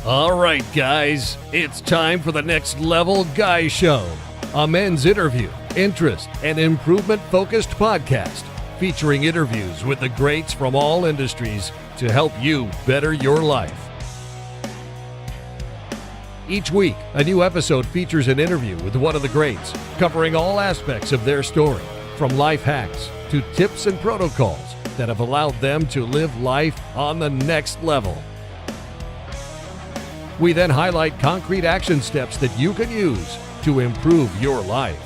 All right, guys, it's time for the Next Level Guy Show, a men's interview, interest, and improvement-focused podcast featuring interviews with the greats from all industries to help you better your life. Each week, a new episode features an interview with one of the greats, covering all aspects of their story, from life hacks to tips and protocols that have allowed them to live life on the next level. We then highlight concrete action steps that you can use to improve your life.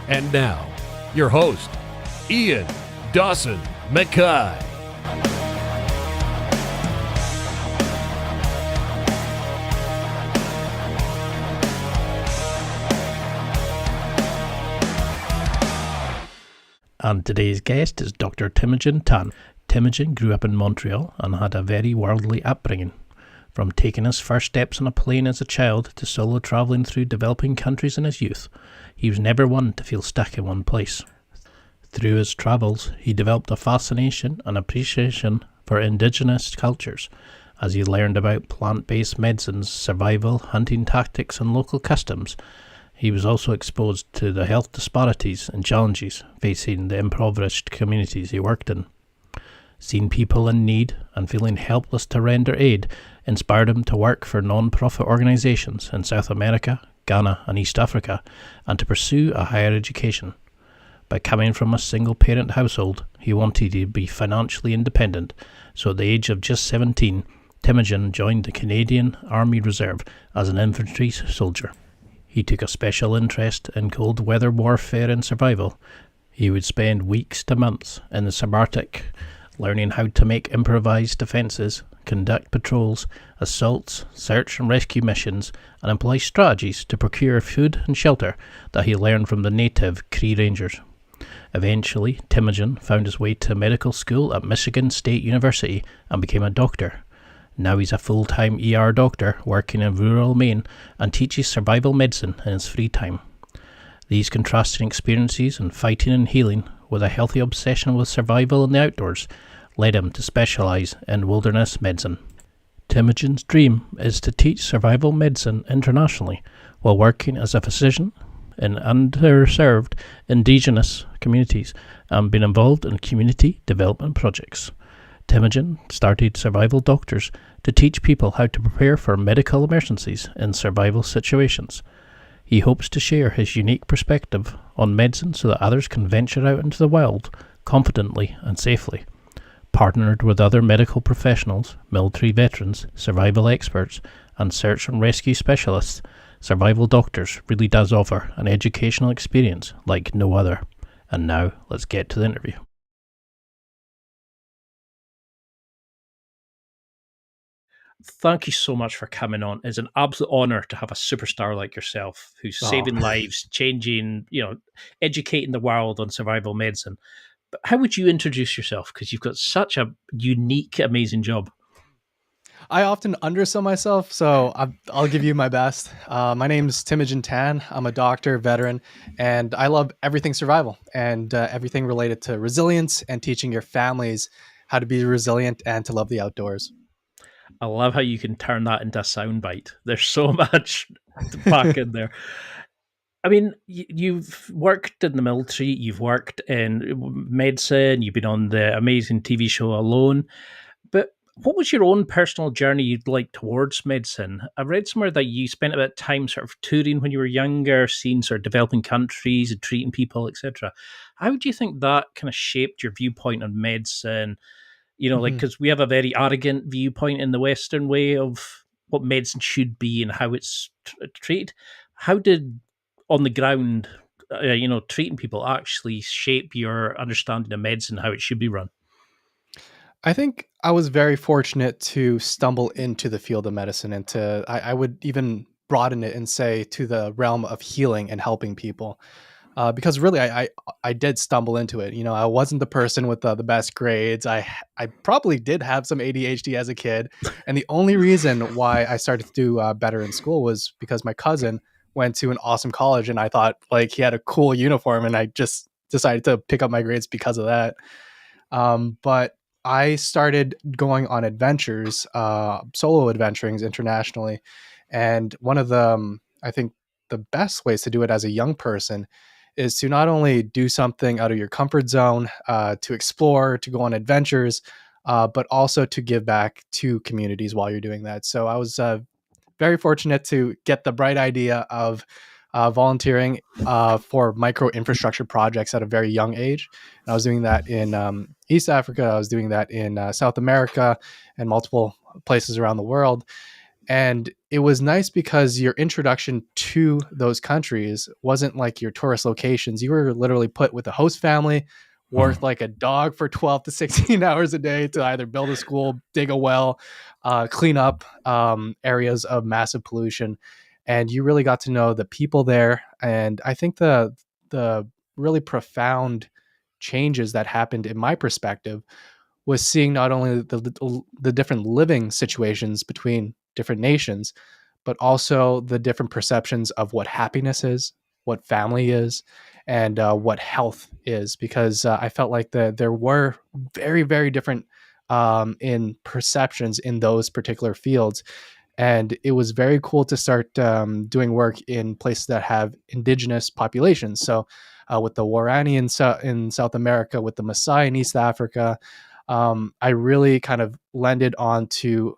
And now, your host, Ian Dawson Mackay. And today's guest is Dr. Temujin Tan. Temujin grew up in Montreal and had a very worldly upbringing. From taking his first steps on a plane as a child to solo travelling through developing countries in his youth, he was never one to feel stuck in one place. Through his travels, he developed a fascination and appreciation for indigenous cultures as he learned about plant-based medicines, survival, hunting tactics and local customs. He was also exposed to the health disparities and challenges facing the impoverished communities he worked in. Seeing people in need and feeling helpless to render aid inspired him to work for non-profit organisations in South America, Ghana and East Africa, and to pursue a higher education. By coming from a single-parent household, he wanted to be financially independent, so at the age of just 17, Temujin joined the Canadian Army Reserve as an infantry soldier. He took a special interest in cold weather warfare and survival. He would spend weeks to months in the subarctic, learning how to make improvised defences, conduct patrols, assaults, search and rescue missions, and employ strategies to procure food and shelter that he learned from the native Cree Rangers. Eventually, Temujin found his way to medical school at Michigan State University and became a doctor. Now he's a full-time ER doctor working in rural Maine and teaches survival medicine in his free time. These contrasting experiences in fighting and healing, with a healthy obsession with survival in the outdoors, led him to specialise in wilderness medicine. Temujin's dream is to teach survival medicine internationally while working as a physician in underserved indigenous communities and being involved in community development projects. Temujin started Survival Doctors to teach people how to prepare for medical emergencies in survival situations. He hopes to share his unique perspective on medicine so that others can venture out into the wild confidently and safely. Partnered with other medical professionals, military veterans, survival experts, and search and rescue specialists, Survival Doctors really does offer an educational experience like no other. And now, let's get to the interview. Thank you so much for coming on. It's an absolute honour to have a superstar like yourself who's saving lives, changing, educating the world on survival medicine. But how would you introduce yourself? Because you've got such a unique, amazing job. I often undersell myself, so I'll give you my best. My name's Temujin Tan. I'm a doctor, veteran, and I love everything survival and everything related to resilience and teaching your families how to be resilient and to love the outdoors. I love how you can turn that into a soundbite. There's so much to pack in there. I mean, you've worked in the military, you've worked in medicine, you've been on the amazing TV show Alone. But what was your own personal journey you'd like towards medicine? I read somewhere that you spent a bit of time sort of touring when you were younger, seeing sort of developing countries and treating people, etc. How do you think that kind of shaped your viewpoint on medicine? Because we have a very arrogant viewpoint in the Western way of what medicine should be and how it's treated. How did, on the ground, treating people actually shape your understanding of medicine, how it should be run? I think I was very fortunate to stumble into the field of medicine and I would even broaden it and say to the realm of healing and helping people. Because really, I did stumble into it. I wasn't the person with the best grades. I probably did have some ADHD as a kid. And the only reason why I started to do better in school was because my cousin went to an awesome college and I thought like he had a cool uniform and I just decided to pick up my grades because of that. But I started going on adventures, solo adventurings internationally. And one of the, I think, the best ways to do it as a young person is to not only do something out of your comfort zone, to explore, to go on adventures, but also to give back to communities while you're doing that. So I was very fortunate to get the bright idea of volunteering for micro infrastructure projects at a very young age. And I was doing that in East Africa. I was doing that in South America and multiple places around the world. And it was nice because your introduction to those countries wasn't like your tourist locations. You were literally put with a host family, worked like a dog for 12 to 16 hours a day to either build a school, dig a well, clean up areas of massive pollution. And you really got to know the people there. And I think the really profound changes that happened in my perspective was seeing not only the different living situations between different nations, but also the different perceptions of what happiness is, what family is, and what health is. Because I felt like there were very, very different in perceptions in those particular fields. And it was very cool to start doing work in places that have indigenous populations. So with the Warani in South America, with the Maasai in East Africa, I really kind of landed onto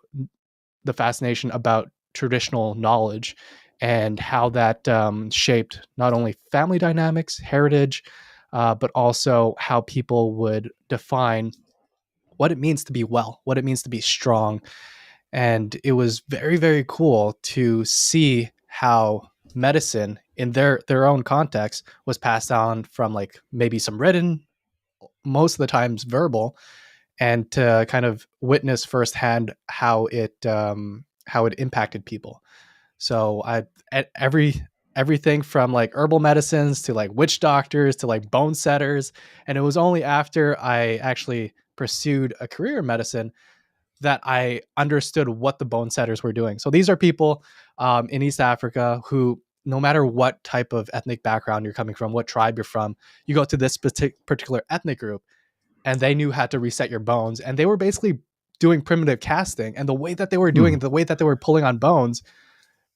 the fascination about traditional knowledge and how that shaped not only family dynamics, heritage, but also how people would define what it means to be well, what it means to be strong. And it was very, very cool to see how medicine in their own context was passed down from like maybe some written, most of the times verbal, and to kind of witness firsthand how it impacted people. So at everything from like herbal medicines to like witch doctors to like bone setters. And it was only after I actually pursued a career in medicine that I understood what the bone setters were doing. So these are people in East Africa who, no matter what type of ethnic background you're coming from, what tribe you're from, you go to this particular ethnic group and they knew how to reset your bones. And they were basically doing primitive casting. And the way that they were doing it, the way that they were pulling on bones,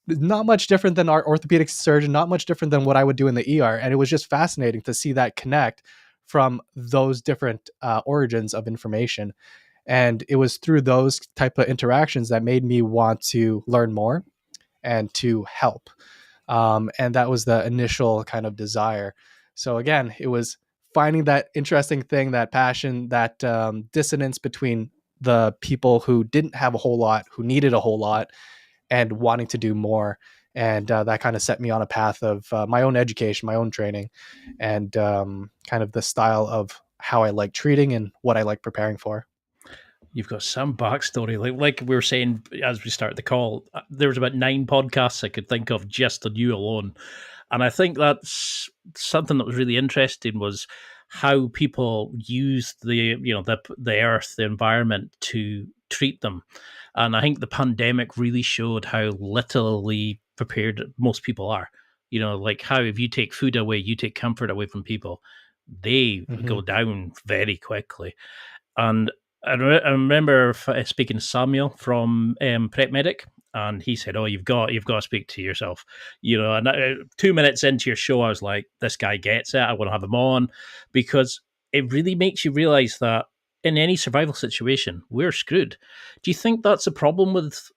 not much different than our orthopedic surgeon, not much different than what I would do in the ER. And it was just fascinating to see that connect from those different origins of information. And it was through those type of interactions that made me want to learn more and to help. And that was the initial kind of desire. So again, it was finding that interesting thing, that passion, that dissonance between the people who didn't have a whole lot, who needed a whole lot, and wanting to do more. And that kind of set me on a path of my own education, my own training, and kind of the style of how I like treating and what I like preparing for. You've got some backstory. Like we were saying as we started the call, there was about 9 podcasts I could think of just on you alone. And I think that's something that was really interesting, was how people use the earth, the environment, to treat them. And I think the pandemic really showed how literally prepared most people are. Like how if you take food away, you take comfort away from people, they go down very quickly. And I remember speaking to Samuel from Prep Medic, and he said, "Oh, you've got to speak to yourself." And 2 minutes into your show, I was like, "This guy gets it. I want to have him on," because it really makes you realize that in any survival situation, we're screwed. Do you think that's a problem with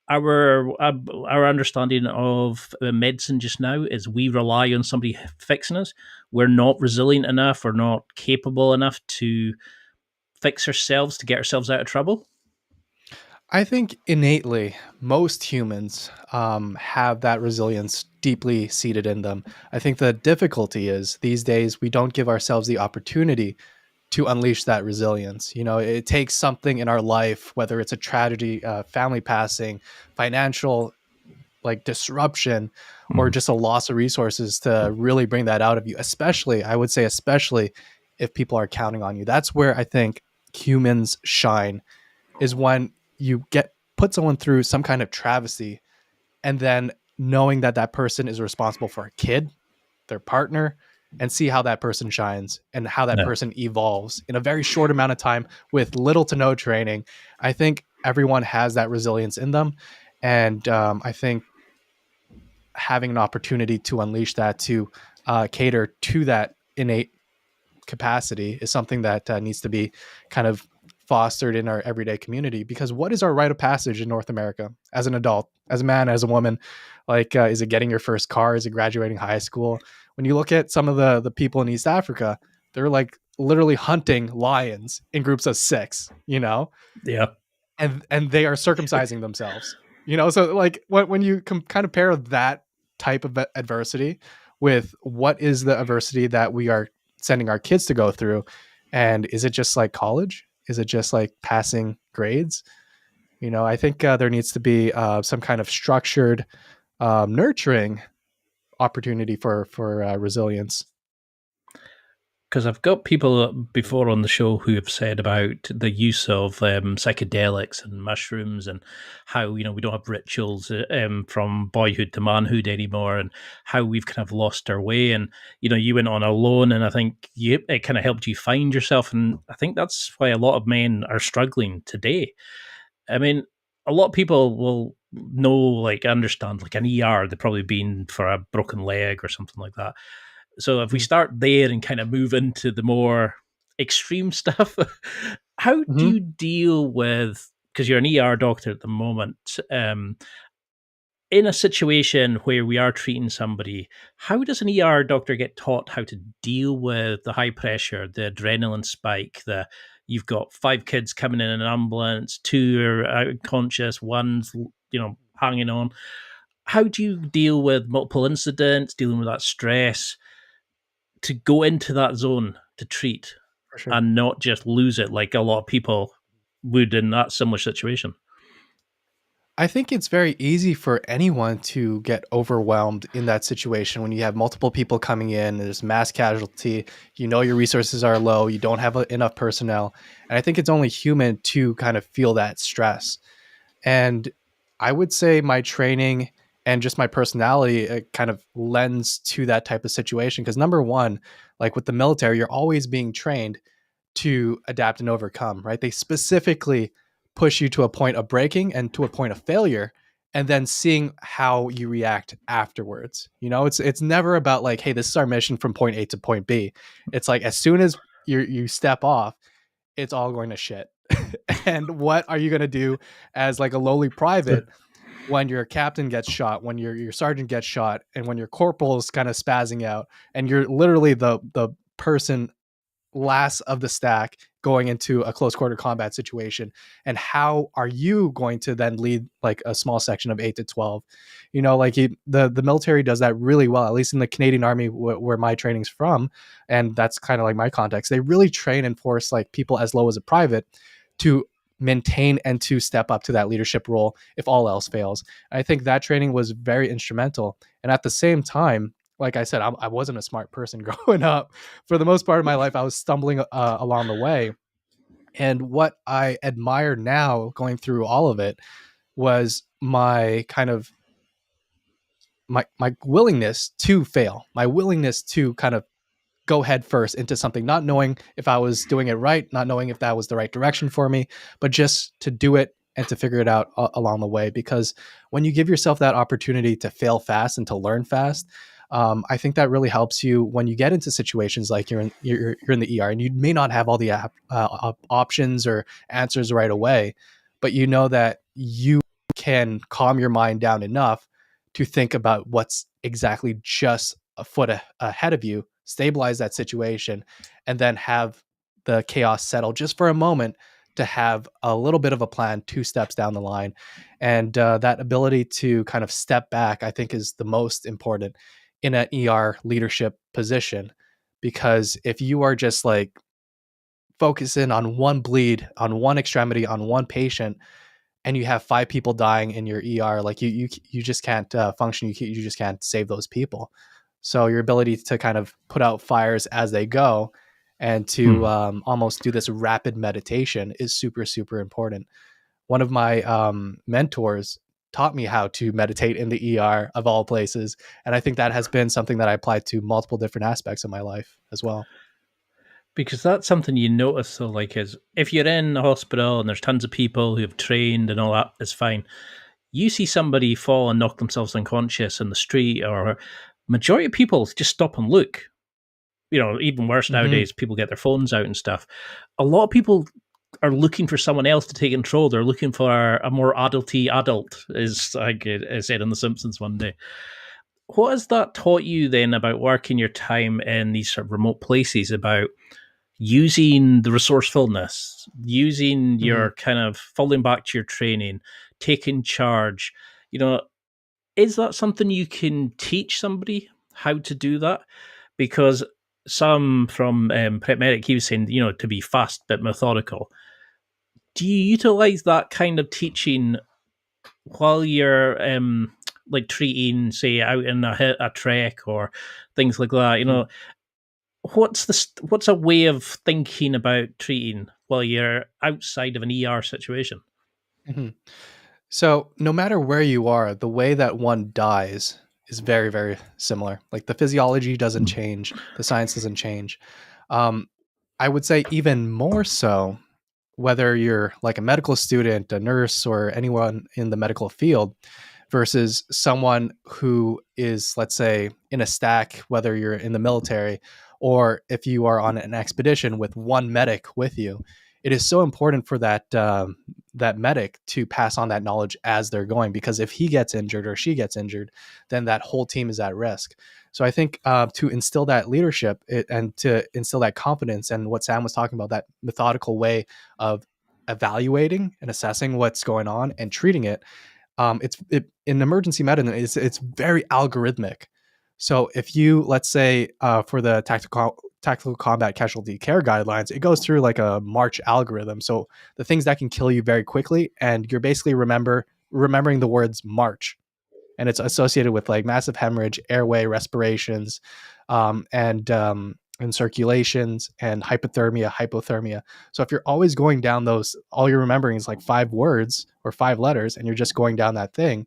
our understanding of medicine just now? Is we rely on somebody fixing us? We're not resilient enough, or not capable enough to fix ourselves to get ourselves out of trouble? I think innately, most humans have that resilience deeply seated in them. I think the difficulty is these days we don't give ourselves the opportunity to unleash that resilience. It takes something in our life, whether it's a tragedy, family passing, financial like disruption, or just a loss of resources to really bring that out of you. Especially, I would say, especially if people are counting on you. That's where I think humans shine, is when you put someone through some kind of travesty, and then knowing that that person is responsible for a kid, their partner, and see how that person shines and how that Yeah. person evolves in a very short amount of time with little to no training. I think everyone has that resilience in them. And I think having an opportunity to unleash that, to cater to that innate capacity, is something that needs to be kind of fostered in our everyday community. Because what is our rite of passage in North America as an adult, as a man, as a woman? Like, is it getting your first car? Is it graduating high school? When you look at some of the people in East Africa, they're like literally hunting lions in groups of 6, Yeah. and they are circumcising themselves, so like when you kind of pair that type of adversity with what is the adversity that we are sending our kids to go through, and is it just like college, is it just like passing grades? I think there needs to be some kind of structured nurturing opportunity for resilience. Because I've got people before on the show who have said about the use of psychedelics and mushrooms, and how we don't have rituals from boyhood to manhood anymore, and how we've kind of lost our way. And you went on alone, and I think it kind of helped you find yourself. And I think that's why a lot of men are struggling today. I mean, a lot of people will understand, like an ER, they've probably been for a broken leg or something like that. So if we start there and kind of move into the more extreme stuff, how do you deal with, because you're an ER doctor at the moment, in a situation where we are treating somebody, how does an ER doctor get taught how to deal with the high pressure, the adrenaline spike, you've got 5 kids coming in an ambulance, 2 are unconscious, one's, hanging on. How do you deal with multiple incidents, dealing with that stress, to go into that zone to treat and not just lose it like a lot of people would in that similar situation? I think it's very easy for anyone to get overwhelmed in that situation when you have multiple people coming in, there's mass casualty, your resources are low, you don't have enough personnel. And I think it's only human to kind of feel that stress. And I would say my training and just my personality kind of lends to that type of situation. Because number one, like with the military, you're always being trained to adapt and overcome, right? They specifically push you to a point of breaking and to a point of failure, and then seeing how you react afterwards. It's never about like, hey, this is our mission from point A to point B. It's like, as soon as you step off, it's all going to shit. And what are you going to do as like a lowly private when your captain gets shot, when your sergeant gets shot, and when your corporal is kind of spazzing out, and you're literally the person last of the stack going into a close quarter combat situation? And how are you going to then lead like a small section of 8 to 12? The military does that really well, at least in the Canadian Army, where my training's from. And that's kind of like my context. They really train and force like people as low as a private to maintain and to step up to that leadership role if all else fails. I think that training was very instrumental. And at the same time, like I said, I wasn't a smart person growing up. For the most part of my life, I was stumbling along the way. And what I admire now, going through all of it, was my kind of my willingness to fail, my willingness to kind of go head first into something, not knowing if I was doing it right, not knowing if that was the right direction for me, but just to do it and to figure it out along the way. Because when you give yourself that opportunity to fail fast and to learn fast, I think that really helps you when you get into situations like you're in the ER and you may not have all the options or answers right away, but you know that you can calm your mind down enough to think about what's exactly just a foot ahead of you, stabilize that situation, and then have the chaos settle just for a moment to have a little bit of a plan 2 steps down the line. And that ability to kind of step back, I think, is the most important in an ER leadership position. Because if you are just like focusing on one bleed, on one extremity, on one patient, and you have 5 people dying in your ER, like you just can't function. You just can't save those people. So your ability to kind of put out fires as they go and to almost do this rapid meditation is super, super important. One of my mentors taught me how to meditate in the ER of all places. And I think that has been something that I applied to multiple different aspects of my life as well. Because that's something you notice, so like, is if you're in a hospital and there's tons of people who have trained and all that, it's fine. You see somebody fall and knock themselves unconscious in the street, or majority of people just stop and look. Even worse nowadays, people get their phones out and stuff. A lot of people are looking for someone else to take control. They're looking for a more adulty adult, as I said in The Simpsons one day. What has that taught you then about working your time in these sort of remote places, about using the resourcefulness, using your kind of falling back to your training, taking charge? Is that something you can teach somebody how to do that? Because some from Prep Medic, he was saying, to be fast but methodical. Do you utilize that kind of teaching while you're like treating, say, out in a trek or things like that? What's a way of thinking about treating while you're outside of an ER situation? So no matter where you are, the way that one dies is very, very similar. Like the physiology doesn't change, the science doesn't change. I would say even more so, whether you're like a medical student, a nurse, or anyone in the medical field versus someone who is, let's say, in a stack, whether you're in the military or if you are on an expedition with one medic with you. It is so important for that medic to pass on that knowledge as they're going, because if he gets injured or she gets injured, then that whole team is at risk. So I think to instill that leadership and to instill that confidence, and what Sam was talking about, that methodical way of evaluating and assessing what's going on and treating it, in emergency medicine, it's very algorithmic. So if you, let's say, for the tactical combat casualty care guidelines, it goes through like a March algorithm. So the things that can kill you very quickly, and you're basically remembering the words March, and it's associated with like massive hemorrhage, airway respirations, and circulations, and hypothermia, hypothermia. So if you're always going down those, all you're remembering is like 5 words or 5 letters, and you're just going down that thing,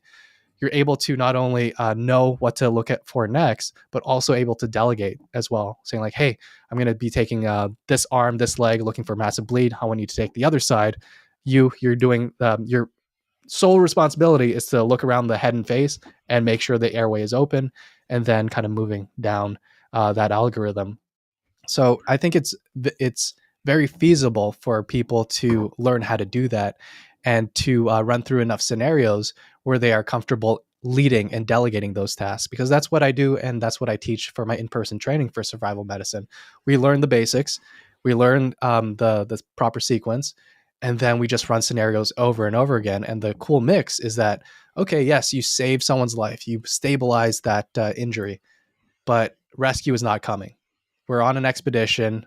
you're able to not only know what to look at for next, but also able to delegate as well, saying like, hey, I'm going to be taking this arm, this leg, looking for massive bleed. I want you to take the other side. You're doing your sole responsibility is to look around the head and face and make sure the airway is open, and then kind of moving down that algorithm. So I think it's very feasible for people to learn how to do that, and to run through enough scenarios where they are comfortable leading and delegating those tasks, because that's what I do, and that's what I teach for my in-person training for survival medicine. We learn the basics, we learn the proper sequence, and then we just run scenarios over and over again. And the cool mix is that, okay, yes, you save someone's life, you stabilize that injury, but rescue is not coming. We're on an expedition,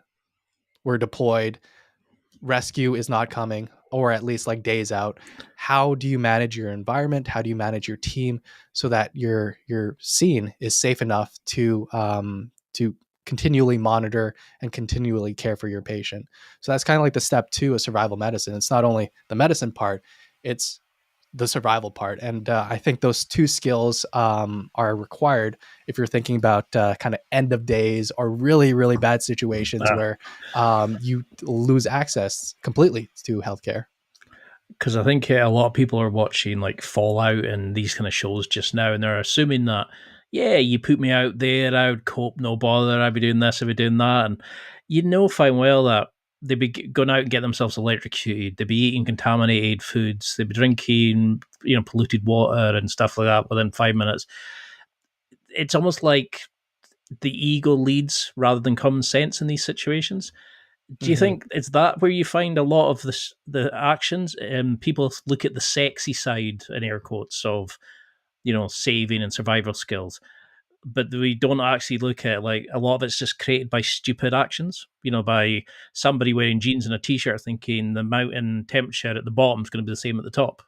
we're deployed, rescue is not coming, or at least like days out. How do you manage your environment? How do you manage your team so that your scene is safe enough to continually monitor and continually care for your patient? So that's kind of like the step 2 of survival medicine. It's not only the medicine part, it's the survival part. And I think those 2 skills are required if you're thinking about kind of end of days or really, really bad situations where you lose access completely to healthcare. Because I think a lot of people are watching like Fallout and these kind of shows just now, and they're assuming that, yeah, you put me out there, I would cope, no bother, I'd be doing this, I'd be doing that. And fine well that they'd be going out and get themselves electrocuted, they'd be eating contaminated foods, they'd be drinking, polluted water and stuff like that within 5 minutes. It's almost like the ego leads rather than common sense in these situations. Do you think it's that where you find a lot of the actions? People look at the sexy side, in air quotes, of saving and survival skills, but we don't actually look at, like, a lot of it's just created by stupid actions. By somebody wearing jeans and a t-shirt thinking the mountain temperature at the bottom is going to be the same at the top.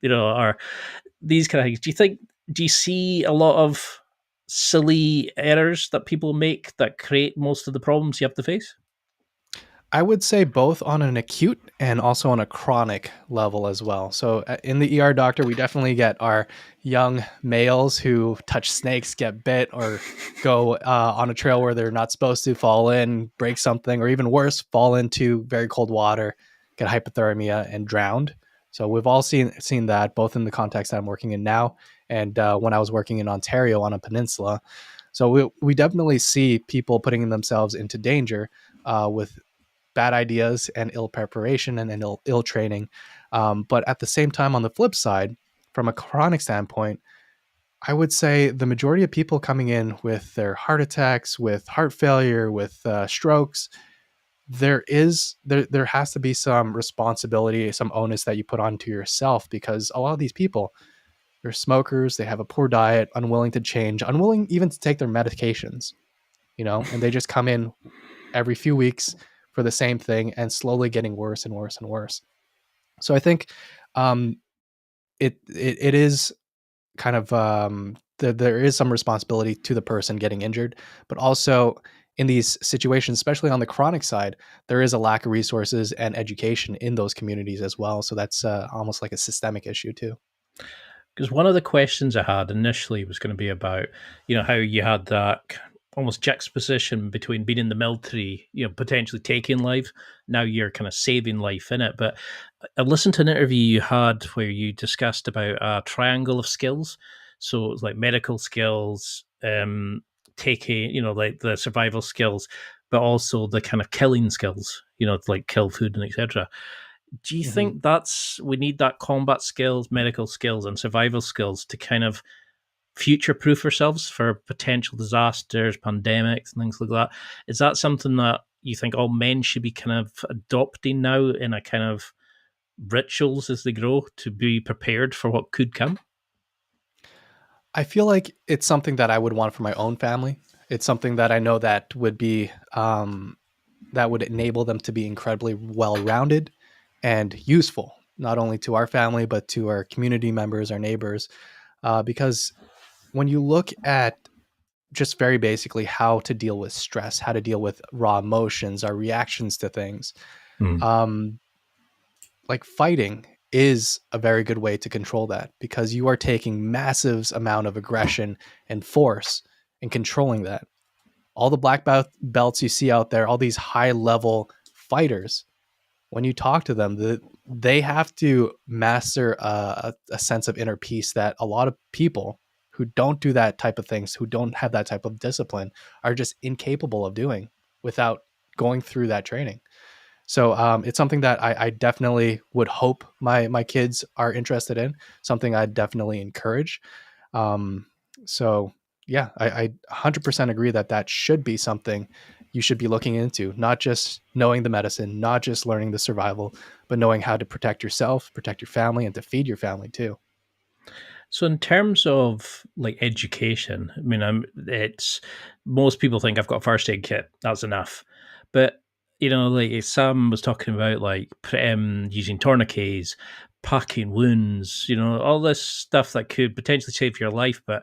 Or these kind of things. Do you see a lot of silly errors that people make that create most of the problems you have to face? I would say both on an acute and also on a chronic level as well. So in the ER doctor, we definitely get our young males who touch snakes, get bit, or go on a trail where they're not supposed to, fall in, break something, or even worse, fall into very cold water, get hypothermia, and drowned. So we've all seen that both in the context that I'm working in now and when I was working in Ontario on a peninsula. So we definitely see people putting themselves into danger with bad ideas and ill preparation and ill training. But at the same time, on the flip side, from a chronic standpoint, I would say the majority of people coming in with their heart attacks, with heart failure, with strokes, there has to be some responsibility, some onus that you put onto yourself, because a lot of these people, they're smokers, they have a poor diet, unwilling to change, unwilling even to take their medications, and they just come in every few weeks for the same thing and slowly getting worse and worse and worse. So I think um, it is kind of there is some responsibility to the person getting injured, but also in these situations, especially on the chronic side, there is a lack of resources and education in those communities as well. So that's almost like a systemic issue too. Because one of the questions I had initially was going to be about, how you had that almost juxtaposition between being in the military, potentially taking life. Now you're kind of saving life in it. But I listened to an interview you had where you discussed about a triangle of skills. So it's like medical skills, taking, like the survival skills, but also the kind of killing skills, like kill food and etc. Do you think we need that combat skills, medical skills, and survival skills to kind of future proof ourselves for potential disasters, pandemics, and things like that? Is that something that you think all men should be kind of adopting now in a kind of rituals as they grow to be prepared for what could come? I feel like it's something that I would want for my own family. It's something that I know that would be that would enable them to be incredibly well-rounded and useful, not only to our family but to our community members, our neighbors. Because when you look at just very basically how to deal with stress, how to deal with raw emotions, our reactions to things, um, like fighting is a very good way to control that, because you are taking massive amount of aggression and force and controlling that. All the black belts you see out there, all these high level fighters, when you talk to them, they have to master a sense of inner peace that a lot of people who don't do that type of things, who don't have that type of discipline, are just incapable of doing without going through that training. So it's something that I definitely would hope my kids are interested in, something I definitely encourage. Um, so yeah, I 100% agree that should be something you should be looking into, not just knowing the medicine, not just learning the survival, but knowing how to protect yourself, protect your family, and to feed your family too. So in terms of like education, I mean, it's most people think I've got a first aid kit, that's enough. But like Sam was talking about, like using tourniquets, packing wounds, all this stuff that could potentially save your life. But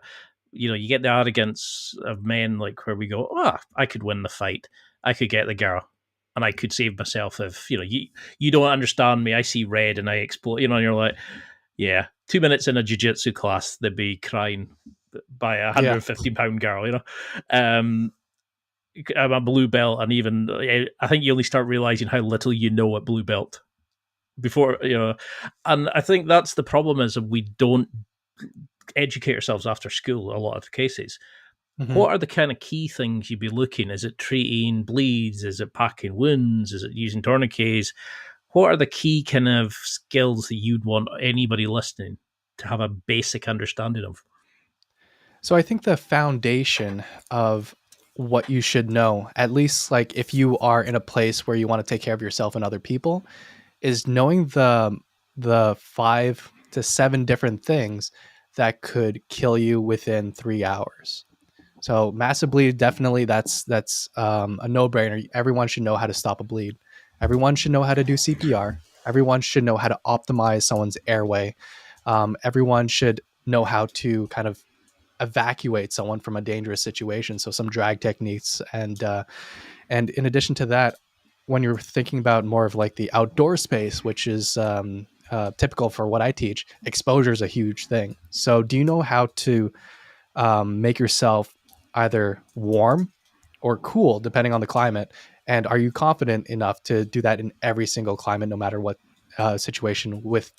you get the arrogance of men, like where we go, oh, I could win the fight, I could get the girl, and I could save myself if you don't understand me. I see red and I explode. And you're like, yeah, 2 minutes in a jiu-jitsu class, they'd be crying by a 150-pound girl, I'm a blue belt, and even I think you only start realizing how little you know at blue belt before, and I think that's the problem, is that we don't educate ourselves after school a lot of cases. What are the kind of key things you'd be looking? Is it treating bleeds? Is it packing wounds? Is it using tourniquets? What are the key kind of skills that you'd want anybody listening to have a basic understanding of? So I think the foundation of what you should know, at least like if you are in a place where you want to take care of yourself and other people, is knowing the 5 to 7 different things that could kill you within 3 hours. So massive bleed, definitely that's a no-brainer. Everyone should know how to stop a bleed. Everyone should know how to do CPR. Everyone should know how to optimize someone's airway. Everyone should know how to kind of evacuate someone from a dangerous situation. So some drag techniques, and in addition to that, when you're thinking about more of like the outdoor space, which is typical for what I teach, exposure is a huge thing. So do you know how to make yourself either warm or cool, depending on the climate? And are you confident enough to do that in every single climate, no matter what situation, with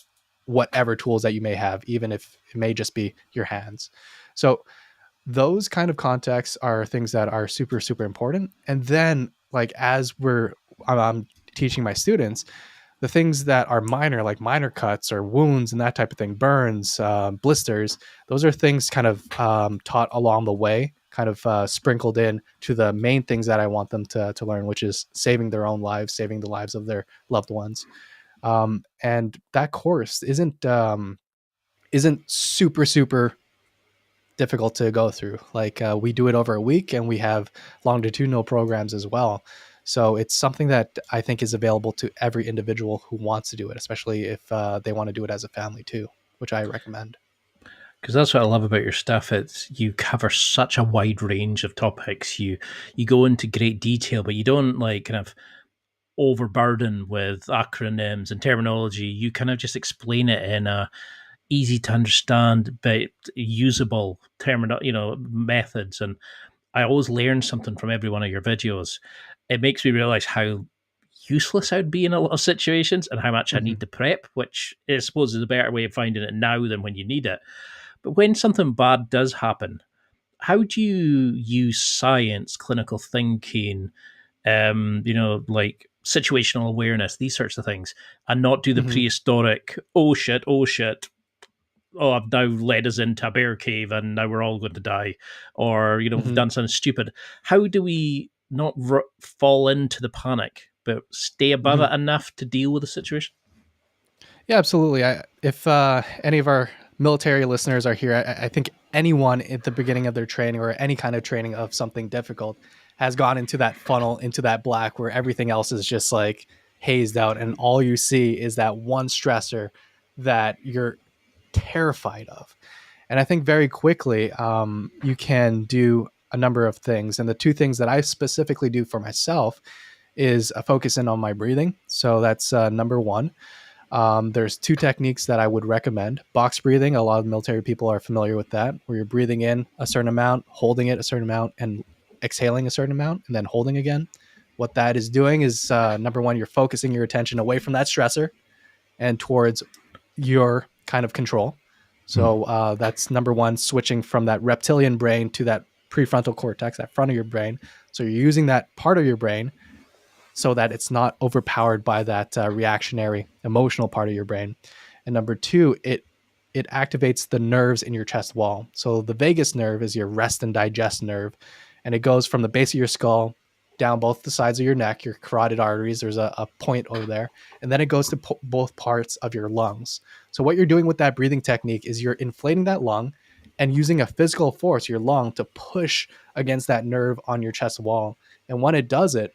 whatever tools that you may have, even if it may just be your hands? So those kind of contexts are things that are super, super important. And then, like, as I'm teaching my students, the things that are minor, like minor cuts or wounds and that type of thing, burns, blisters, those are things kind of taught along the way, kind of sprinkled in to the main things that I want them to learn, which is saving their own lives, saving the lives of their loved ones. And that course isn't super, super difficult to go through. Like we do it over a week, and we have longitudinal programs as well. So it's something that I think is available to every individual who wants to do it, especially if they want to do it as a family too, which I recommend. Because that's what I love about your stuff. It's you cover such a wide range of topics. You go into great detail, but you don't like kind of overburden with acronyms and terminology. You kind of just explain it in a easy to understand but usable methods. And I always learn something from every one of your videos. It makes me realize how useless I'd be in a lot of situations and how much I need to prep, which I suppose is a better way of finding it now than when you need it. But when something bad does happen, how do you use science, clinical thinking, like situational awareness, these sorts of things, and not do the prehistoric, oh shit, I've now led us into a bear cave and now we're all going to die, or we've done something stupid. How do we not fall into the panic, but stay above it enough to deal with the situation? Yeah, absolutely. If any of our military listeners are here, I think anyone at the beginning of their training or any kind of training of something difficult has gone into that funnel, into that black where everything else is just like hazed out, and all you see is that one stressor that you're terrified of. And I think very quickly you can do a number of things. And the two things that I specifically do for myself is focus in on my breathing. So that's number one. There's two techniques that I would recommend. Box breathing, a lot of military people are familiar with that, where you're breathing in a certain amount, holding it a certain amount, and exhaling a certain amount, and then holding again. What that is doing is, number one, you're focusing your attention away from that stressor and towards your kind of control. So that's number one, switching from that reptilian brain to that prefrontal cortex, that front of your brain. So you're using that part of your brain so that it's not overpowered by that reactionary emotional part of your brain. And number two, it activates the nerves in your chest wall. So the vagus nerve is your rest and digest nerve, and it goes from the base of your skull down both the sides of your neck, your carotid arteries. There's a point over there, and then it goes to both parts of your lungs. So what you're doing with that breathing technique is you're inflating that lung and using a physical force, your lung, to push against that nerve on your chest wall. And when it does it,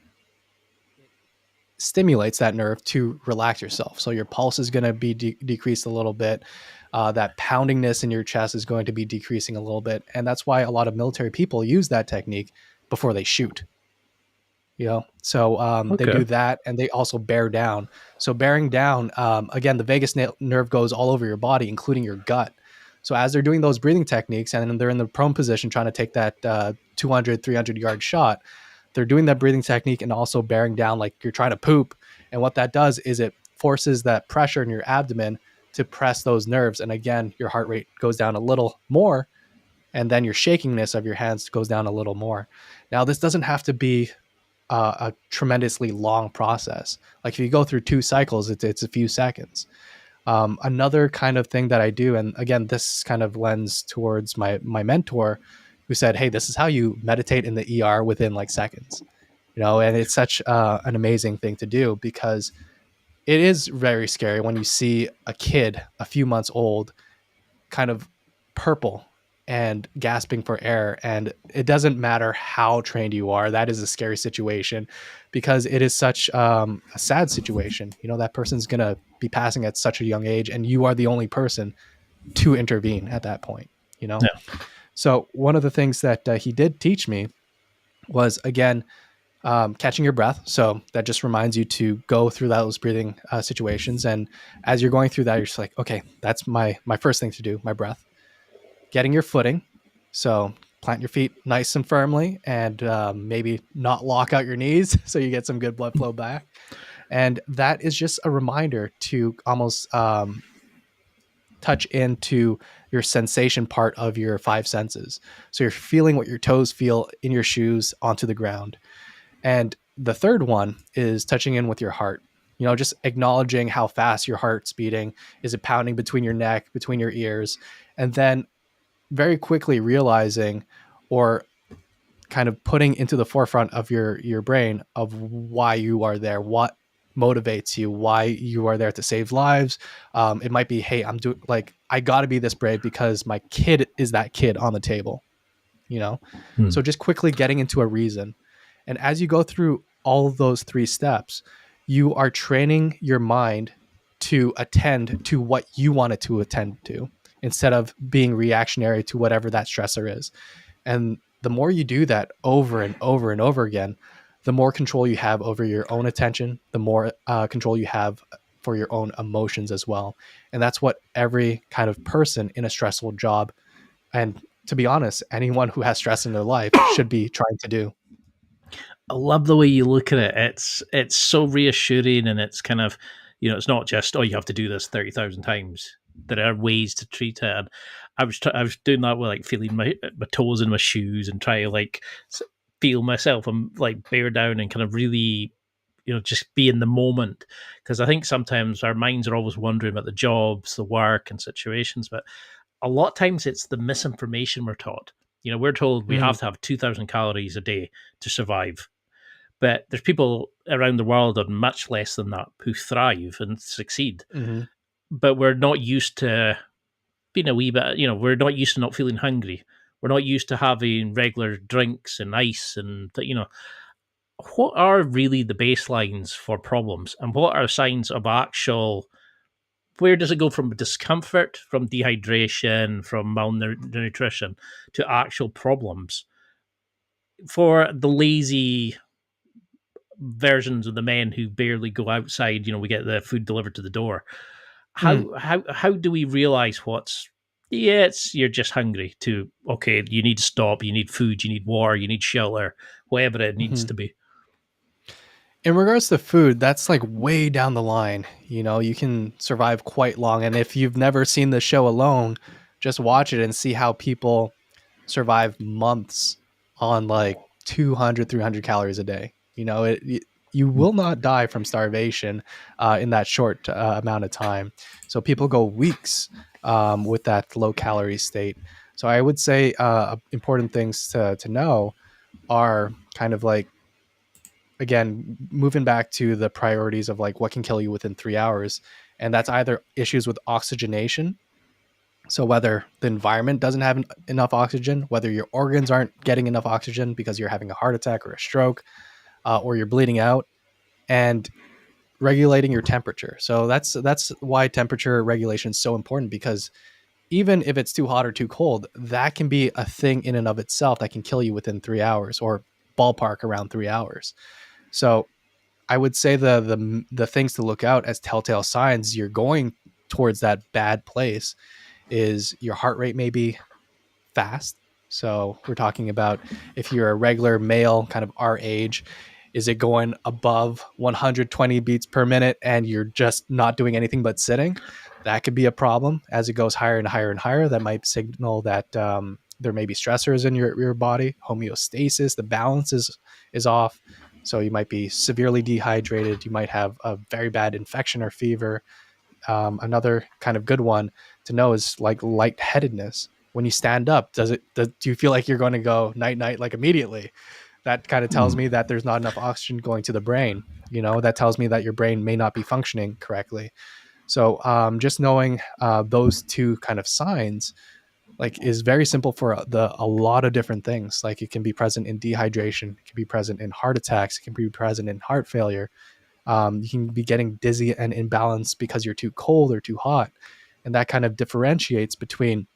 stimulates that nerve to relax yourself. So your pulse is going to be decreased a little bit. That poundingness in your chest is going to be decreasing a little bit. And that's why a lot of military people use that technique before they shoot. So they do that, and they also bear down. So bearing down, again, the vagus nerve goes all over your body, including your gut. So as they're doing those breathing techniques and they're in the prone position trying to take that 200, 300 yard shot, they're doing that breathing technique and also bearing down like you're trying to poop. And what that does is it forces that pressure in your abdomen to press those nerves. And again, your heart rate goes down a little more, and then your shakiness of your hands goes down a little more. Now, this doesn't have to be a tremendously long process. Like if you go through 2 cycles, it's a few seconds. Another kind of thing that I do, and again, this kind of lends towards my mentor, who said, hey, this is how you meditate in the ER within like seconds, and it's such an amazing thing to do, because it is very scary when you see a kid a few months old kind of purple and gasping for air. And it doesn't matter how trained you are. That is a scary situation, because it is such a sad situation. That person's going to be passing at such a young age, and you are the only person to intervene at that point, Yeah. So one of the things that he did teach me was, again, Catching your breath. So that just reminds you to go through those breathing situations. And as you're going through that, you're just like, okay, that's my first thing to do, my breath. Getting your footing. So plant your feet nice and firmly, and maybe not lock out your knees so you get some good blood flow back. And that is just a reminder to almost touch into your sensation part of your five senses. So you're feeling what your toes feel in your shoes onto the ground. And the third one is touching in with your heart. Just acknowledging how fast your heart's beating. Is it pounding between your neck, between your ears? And then very quickly realizing, or kind of putting into the forefront of your brain, of why you are there, what motivates you, why you are there to save lives. It might be, hey, I got to be this brave because my kid is that kid on the table, So just quickly getting into a reason. And as you go through all of those three steps, you are training your mind to attend to what you want it to attend to, instead of being reactionary to whatever that stressor is. And the more you do that over and over and over again, the more control you have over your own attention, the more control you have for your own emotions as well. And that's what every kind of person in a stressful job, and to be honest, anyone who has stress in their life, should be trying to do. I love the way you look at it. It's so reassuring, and it's kind of, it's not just, oh, you have to do this 30,000 times. There are ways to treat it. And I was doing that with like feeling my toes in my shoes and try to like feel myself and like bear down and kind of really, just be in the moment. Because I think sometimes our minds are always wondering about the jobs, the work and situations, but a lot of times it's the misinformation we're taught. We're told we have to have 2,000 calories a day to survive. But there's people around the world on much less than that who thrive and succeed. Mm-hmm. But we're not used to being a wee bit, we're not used to not feeling hungry. We're not used to having regular drinks and ice and, what are really the baselines for problems? And what are signs of where does it go from discomfort, from dehydration, from malnutrition to actual problems? For the lazy versions of the men who barely go outside, we get the food delivered to the door. How do we realize you're just hungry, to, okay, you need to stop, you need food, you need water, you need shelter, whatever it needs to be. In regards to food, that's like way down the line. You can survive quite long. And if you've never seen the show Alone, just watch it and see how people survive months on like 200, 300 calories a day. You will not die from starvation in that short amount of time. So people go weeks with that low calorie state. So I would say important things to know are kind of like, again, moving back to the priorities of like what can kill you within 3 hours. And that's either issues with oxygenation. So whether the environment doesn't have enough oxygen, whether your organs aren't getting enough oxygen because you're having a heart attack or a stroke, or you're bleeding out, and regulating your temperature. So that's why temperature regulation is so important, because even if it's too hot or too cold, that can be a thing in and of itself that can kill you within 3 hours, or ballpark around 3 hours. So I would say the things to look out as telltale signs you're going towards that bad place is your heart rate may be fast. So we're talking about, if you're a regular male, kind of our age, is it going above 120 beats per minute and you're just not doing anything but sitting? That could be a problem. As it goes higher and higher and higher, that might signal that there may be stressors in your body. Homeostasis, the balance is off. So you might be severely dehydrated. You might have a very bad infection or fever. Another kind of good one to know is like lightheadedness. When you stand up, do you feel like you're going to go night night like immediately? That kind of tells me that there's not enough oxygen going to the brain. That tells me that your brain may not be functioning correctly. So just knowing those two kind of signs like is very simple for a lot of different things. Like it can be present in dehydration, it can be present in heart attacks, it can be present in heart failure. You can be getting dizzy and imbalanced because you're too cold or too hot. And that kind of differentiates between,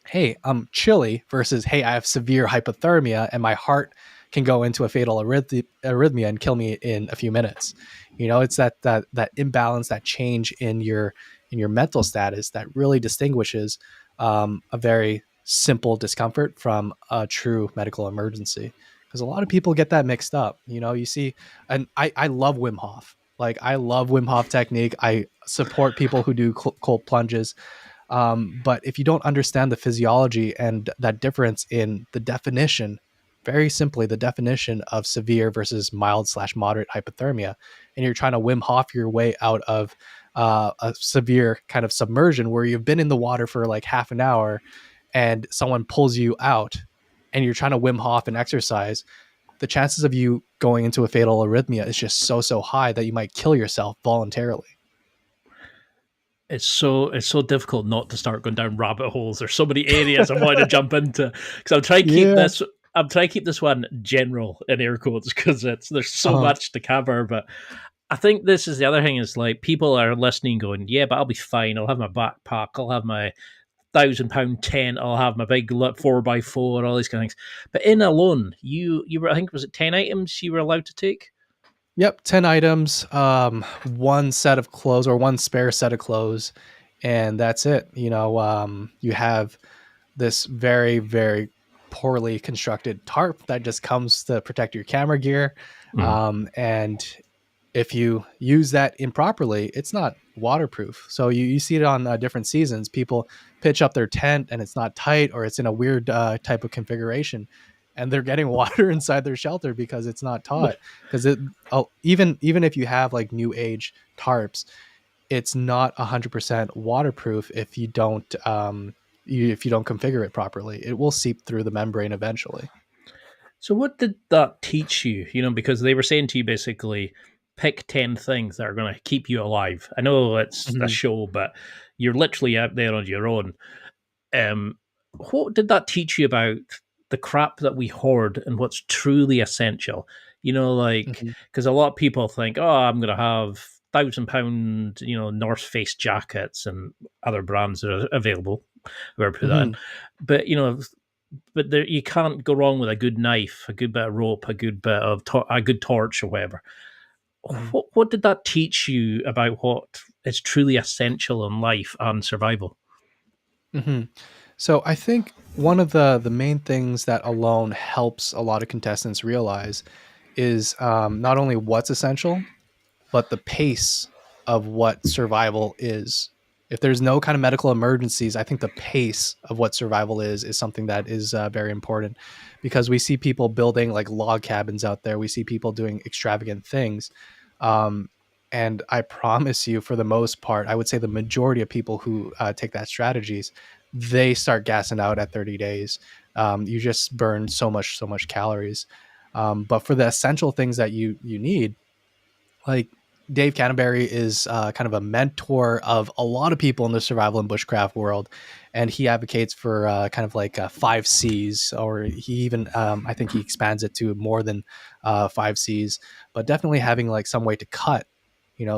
hey, I'm chilly versus, hey, I have severe hypothermia and my heart can go into a fatal arrhythmia and kill me in a few minutes. It's that imbalance, that change in your mental status that really distinguishes a very simple discomfort from a true medical emergency. Because a lot of people get that mixed up. You see, and I love Wim Hof. Like, I love Wim Hof technique. I support people who do cold plunges. But if you don't understand the physiology and that difference in the definition, very simply, the definition of severe versus mild/moderate hypothermia, and you're trying to Wim Hof your way out of a severe kind of submersion where you've been in the water for like half an hour and someone pulls you out and you're trying to Wim Hof and exercise, the chances of you going into a fatal arrhythmia is just so high that you might kill yourself voluntarily. It's so difficult not to start going down rabbit holes. There's so many areas I want to jump into, because I'm trying to keep this. I'm trying to keep this one general in air quotes, because there's so much to cover. But I think this is the other thing, is like, people are listening going, yeah, but I'll be fine. I'll have my backpack. I'll have my 1,000-pound tent. I'll have my big 4x4, all these kind of things. But in Alone, you were, I think, was it 10 items you were allowed to take? Yep, 10 items, one set of clothes, or one spare set of clothes, and that's it. You have this very, very poorly constructed tarp that just comes to protect your camera gear. And if you use that improperly, it's not waterproof. So you see it on different seasons. People pitch up their tent and it's not tight, or it's in a weird type of configuration, and they're getting water inside their shelter because it's not taut. Because even if you have like new age tarps, it's not 100% waterproof if you don't configure it properly. It will seep through the membrane eventually. So what did that teach you? Because they were saying to you basically, pick 10 things that are going to keep you alive. I know it's a show, but you're literally out there on your own. What did that teach you about the crap that we hoard and what's truly essential? Because a lot of people think, oh, I'm going to have 1,000-pound, North Face jackets and other brands that are available, wherever put that in. But, you can't go wrong with a good knife, a good bit of rope, a good bit of a good torch, or whatever. What did that teach you about what is truly essential in life and survival? So I think one of the main things that Alone helps a lot of contestants realize is not only what's essential, but the pace of what survival is. If there's no kind of medical emergencies, I think the pace of what survival is something that is very important, because we see people building like log cabins out there. We see people doing extravagant things. And I promise you, for the most part, I would say the majority of people who take that strategies, they start gassing out at 30 days. You just burn so much calories. But for the essential things that you need, like Dave Canterbury is kind of a mentor of a lot of people in the survival and bushcraft world. And he advocates for kind of like 5 C's, or he even, I think he expands it to more than 5 C's, but definitely having like some way to cut,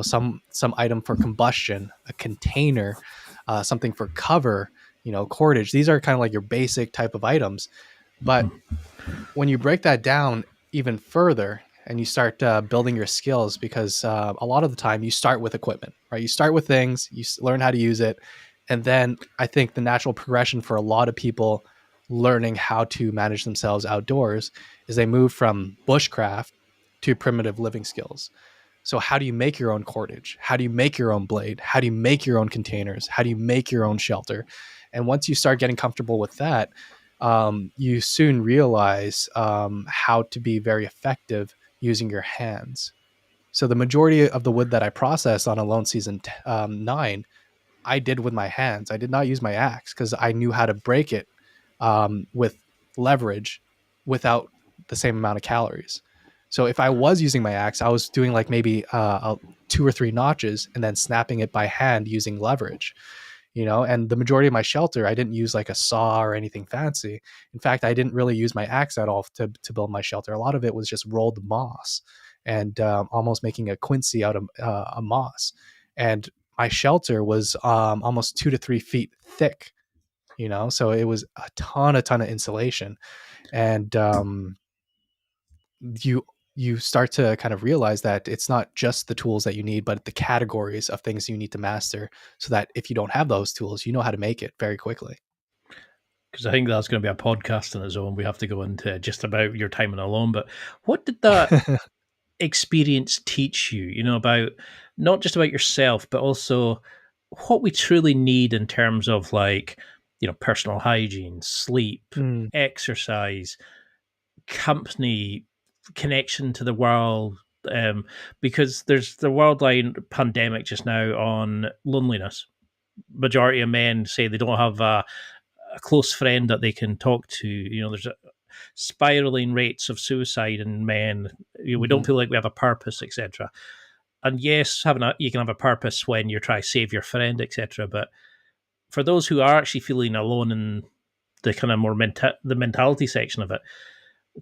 some item for combustion, a container, something for cover, cordage. These are kind of like your basic type of items. But when you break that down even further and you start building your skills, because a lot of the time you start with equipment, right? You start with things, you learn how to use it. And then I think the natural progression for a lot of people learning how to manage themselves outdoors is they move from bushcraft to primitive living skills. So how do you make your own cordage? How do you make your own blade? How do you make your own containers? How do you make your own shelter? And once you start getting comfortable with that, you soon realize how to be very effective using your hands. So the majority of the wood that I processed on Alone Season 9, I did with my hands. I did not use my axe because I knew how to break it with leverage without the same amount of calories. So if I was using my axe, I was doing like maybe 2 or 3 notches and then snapping it by hand using leverage. And the majority of my shelter, I didn't use like a saw or anything fancy. In fact, I didn't really use my axe at all to build my shelter. A lot of it was just rolled moss and almost making a quincy out of a moss. And my shelter was almost 2 to 3 feet thick, so it was a ton of insulation. And you start to kind of realize that it's not just the tools that you need, but the categories of things you need to master, so that if you don't have those tools, you know how to make it very quickly. Because I think that's going to be a podcast on its own. We have to go into just about your time in Alone. But what did that experience teach you, about not just about yourself, but also what we truly need in terms of like, personal hygiene, sleep, Mm, exercise, company, connection to the world. Because there's the worldwide pandemic just now on loneliness. Majority of men say they don't have a close friend that they can talk to. There's a spiraling rates of suicide in men. We don't mhm. feel like we have a purpose, etc. And yes, you can have a purpose when you're trying to save your friend, etc. But for those who are actually feeling alone in the kind of more the mentality section of it,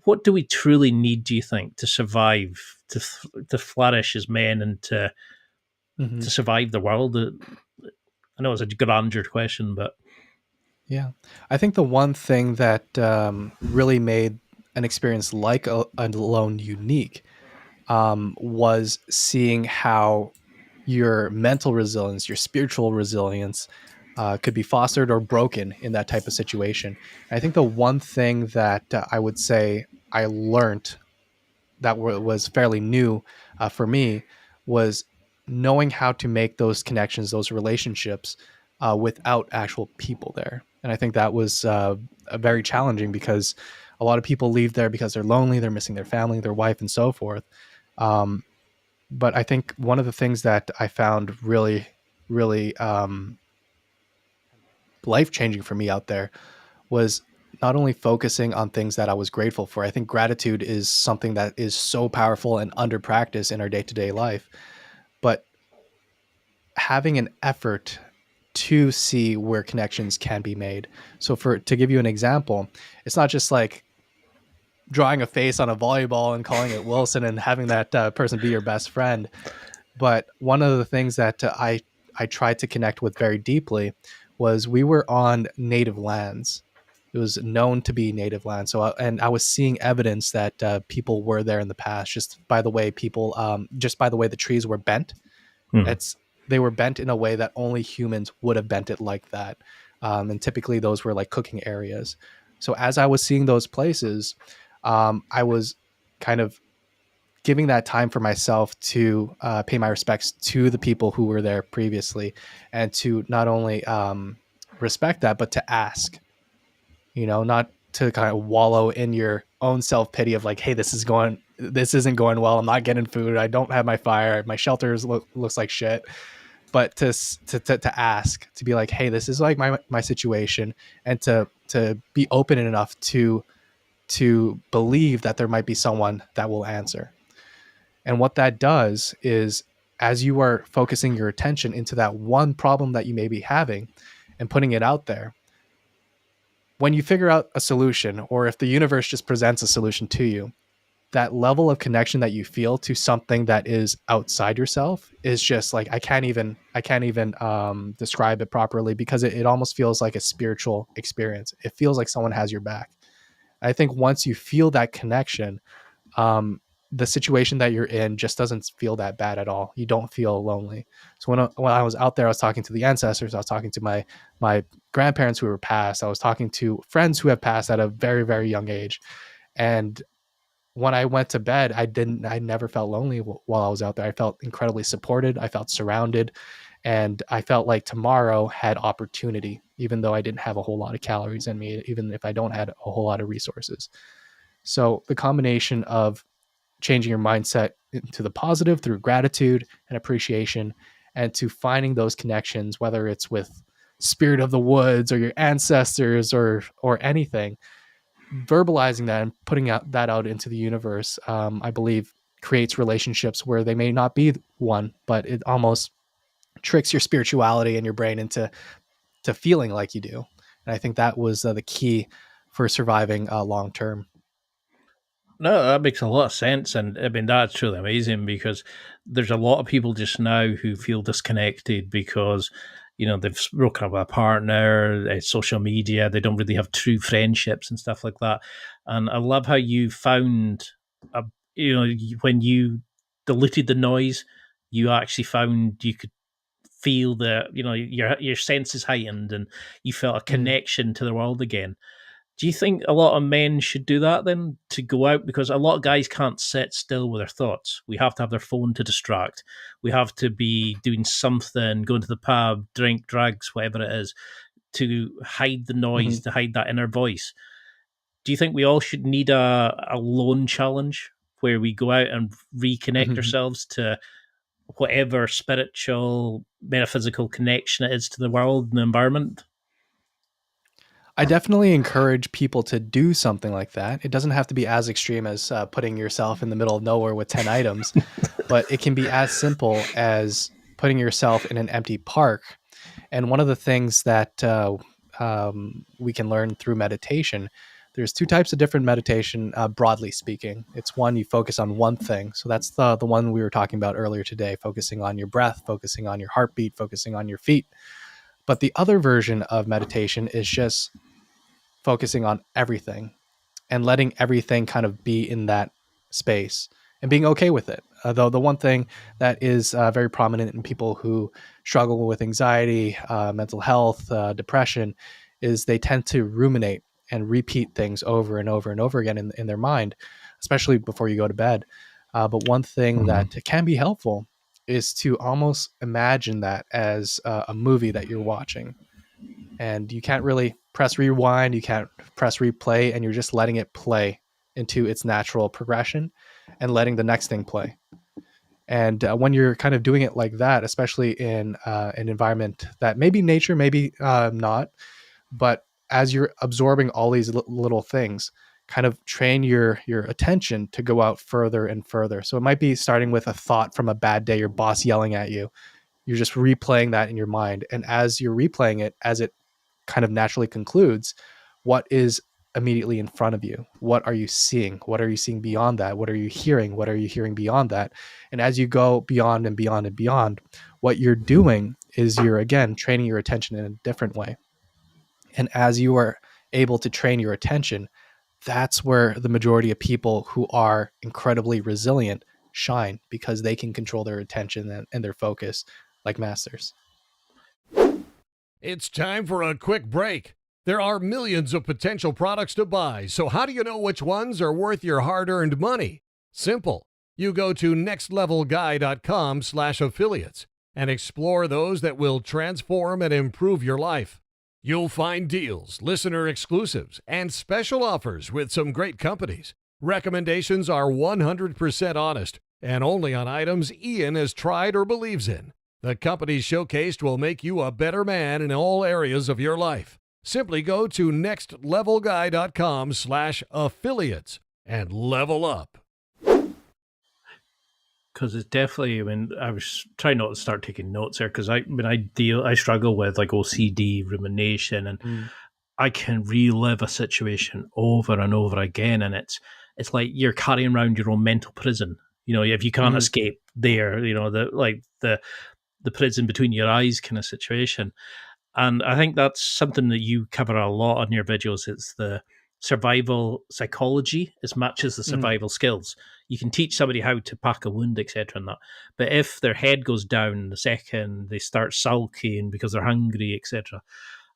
what do we truly need? Do you think to survive, to flourish as men, and to Mhm. survive the world? I know it's a grander question, but Yeah. I think the one thing that really made an experience like Alone unique was seeing how your mental resilience, your spiritual resilience, could be fostered or broken in that type of situation. I think the one thing that I would say I learned that was fairly new for me was knowing how to make those connections, those relationships, without actual people there. And I think that was very challenging, because a lot of people leave there because they're lonely, they're missing their family, their wife, and so forth. Um, but I think one of the things that I found really, really life changing for me out there was not only focusing on things that I was grateful for. I think gratitude is something that is so powerful and under practice in our day to day life, but having an effort to see where connections can be made. So, for to give you an example, it's not just like drawing a face on a volleyball and calling it Wilson and having that person be your best friend. But one of the things that I tried to connect with very deeply was we were on native lands. It was known to be native land. So, and I was seeing evidence that people were there in the past, just by the way just by the way the trees were bent. hmm. It's They were bent in a way that only humans would have bent it like that. And typically those were like cooking areas. So as I was seeing those places, I was kind of giving that time for myself to pay my respects to the people who were there previously, and to not only respect that, but to ask, not to kind of wallow in your own self pity of like, hey, this isn't going well. I'm not getting food. I don't have my fire. My shelters looks like shit. But to ask, to be like, hey, this is like my situation, and to be open enough to believe that there might be someone that will answer. And what that does is, as you are focusing your attention into that one problem that you may be having and putting it out there, when you figure out a solution, or if the universe just presents a solution to you, that level of connection that you feel to something that is outside yourself is just like, I can't even describe it properly, because it almost feels like a spiritual experience. It feels like someone has your back. I think once you feel that connection, um, the situation that you're in just doesn't feel that bad at all. You don't feel lonely. So when I was out there, I was talking to the ancestors. I was talking to my grandparents who were passed. I was talking to friends who have passed at a very, very young age. And when I went to bed, I never felt lonely while I was out there. I felt incredibly supported. I felt surrounded, and I felt like tomorrow had opportunity, even though I didn't have a whole lot of calories in me, even if I don't had a whole lot of resources. So the combination of changing your mindset into the positive through gratitude and appreciation, and to finding those connections, whether it's with spirit of the woods or your ancestors or anything, verbalizing that and putting that out into the universe, I believe creates relationships where they may not be one, but it almost tricks your spirituality and your brain into feeling like you do. And I think that was the key for surviving long term. No, that makes a lot of sense, and I mean that's truly amazing because there's a lot of people just now who feel disconnected because they've broken up with a partner, social media, they don't really have true friendships and stuff like that. And I love how you found when you diluted the noise, you actually found you could feel your senses heightened and you felt a connection to the world again. Do you think a lot of men should do that then, to go out? Because a lot of guys can't sit still with their thoughts. We have to have their phone to distract. We have to be doing something, going to the pub, drink, drugs, whatever it is, to hide the noise, to hide that inner voice. Do you think we all should need a lone challenge where we go out and reconnect ourselves to whatever spiritual, metaphysical connection it is to the world and the environment? I definitely encourage people to do something like that. It doesn't have to be as extreme as putting yourself in the middle of nowhere with 10 items, but it can be as simple as putting yourself in an empty park. And one of the things that we can learn through meditation, there's two types of different meditation, broadly speaking. It's one, you focus on one thing. So that's the one we were talking about earlier today, focusing on your breath, focusing on your heartbeat, focusing on your feet. But the other version of meditation is just focusing on everything and letting everything kind of be in that space and being okay with it. Though the one thing that is very prominent in people who struggle with anxiety, mental health, depression, is they tend to ruminate and repeat things over and over and over again in their mind, especially before you go to bed. But one thing that can be helpful is to almost imagine that as a movie that you're watching. And you can't really press rewind, you can't press replay, and you're just letting it play into its natural progression and letting the next thing play. And when you're kind of doing it like that, especially in an environment that maybe nature, maybe not, but as you're absorbing all these little things, kind of train your attention to go out further and further. So it might be starting with a thought from a bad day, your boss yelling at you. You're just replaying that in your mind. And as you're replaying it, as it kind of naturally concludes, what is immediately in front of you? What are you seeing? What are you seeing beyond that? What are you hearing? What are you hearing beyond that? And as you go beyond and beyond and beyond, what you're doing is you're, again, training your attention in a different way. And as you are able to train your attention, that's where the majority of people who are incredibly resilient shine, because they can control their attention and their focus like masters. It's time for a quick break. There are millions of potential products to buy, so how do you know which ones are worth your hard-earned money? Simple. You go to nextlevelguy.com/affiliates and explore those that will transform and improve your life. You'll find deals, listener exclusives, and special offers with some great companies. Recommendations are 100% honest and only on items Ian has tried or believes in. The companies showcased will make you a better man in all areas of your life. Simply go to nextlevelguy.com/affiliates and level up. Because it's definitely, I was trying not to start taking notes there, because I struggle with like OCD, rumination, and I can relive a situation over and over again, and it's like you're carrying around your own mental prison. If you can't escape there, the prison between your eyes kind of situation. And I think that's something that you cover a lot on your videos. It's the survival psychology as much as the survival skills. You can teach somebody how to pack a wound, etc. and that. But if their head goes down the second they start sulking because they're hungry, etc.,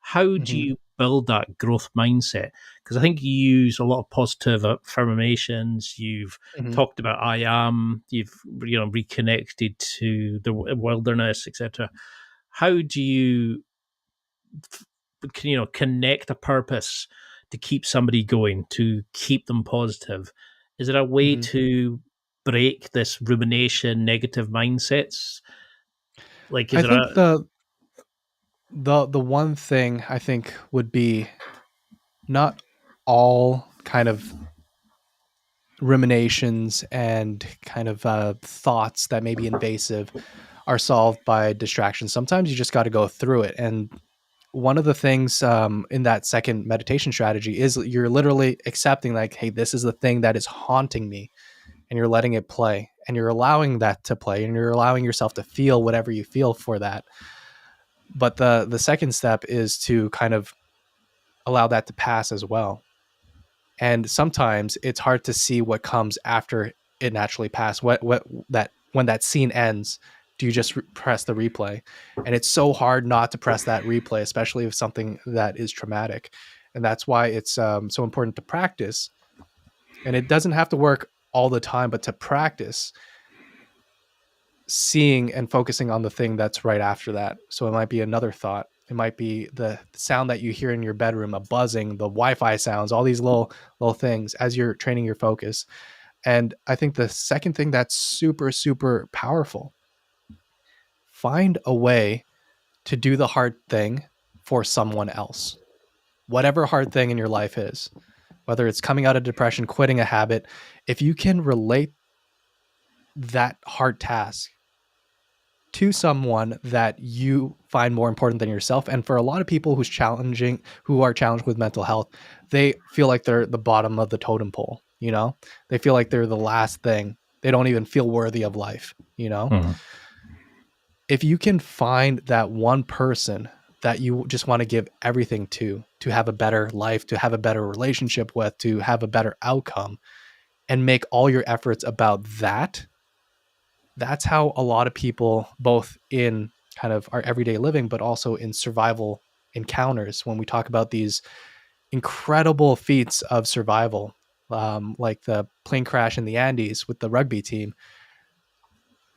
how do you build that growth mindset? Because I think you use a lot of positive affirmations. You've talked about I am. You've reconnected to the wilderness, etc. How do you connect a purpose to keep somebody going, to keep them positive? Is there a way to break this rumination, negative mindsets? Like, is the one thing I think would be, not all kind of ruminations and kind of thoughts that may be invasive are solved by distraction. Sometimes you just got to go through it. And one of the things in that second meditation strategy is you're literally accepting, like, hey, this is the thing that is haunting me, and you're letting it play, and you're allowing that to play, and you're allowing yourself to feel whatever you feel for that. But the second step is to kind of allow that to pass as well. And sometimes it's hard to see what comes after it naturally passed. What that when that scene ends, do you just press the replay? And it's so hard not to press that replay, especially if something that is traumatic. And that's why it's so important to practice. And it doesn't have to work all the time, but to practice seeing and focusing on the thing that's right after that. So it might be another thought. It might be the sound that you hear in your bedroom, a buzzing, the Wi-Fi sounds, all these little things as you're training your focus. And I think the second thing that's super, super powerful, find a way to do the hard thing for someone else. Whatever hard thing in your life is, whether it's coming out of depression, quitting a habit, if you can relate that hard task to someone that you find more important than yourself. And for a lot of people who are challenged with mental health, they feel like they're the bottom of the totem pole, you know? They feel like they're the last thing. They don't even feel worthy of life, you know? Mm-hmm. If you can find that one person that you just want to give everything to have a better life, to have a better relationship with, to have a better outcome, and make all your efforts about that, that's how a lot of people, both in kind of our everyday living, but also in survival encounters, when we talk about these incredible feats of survival, like the plane crash in the Andes with the rugby team,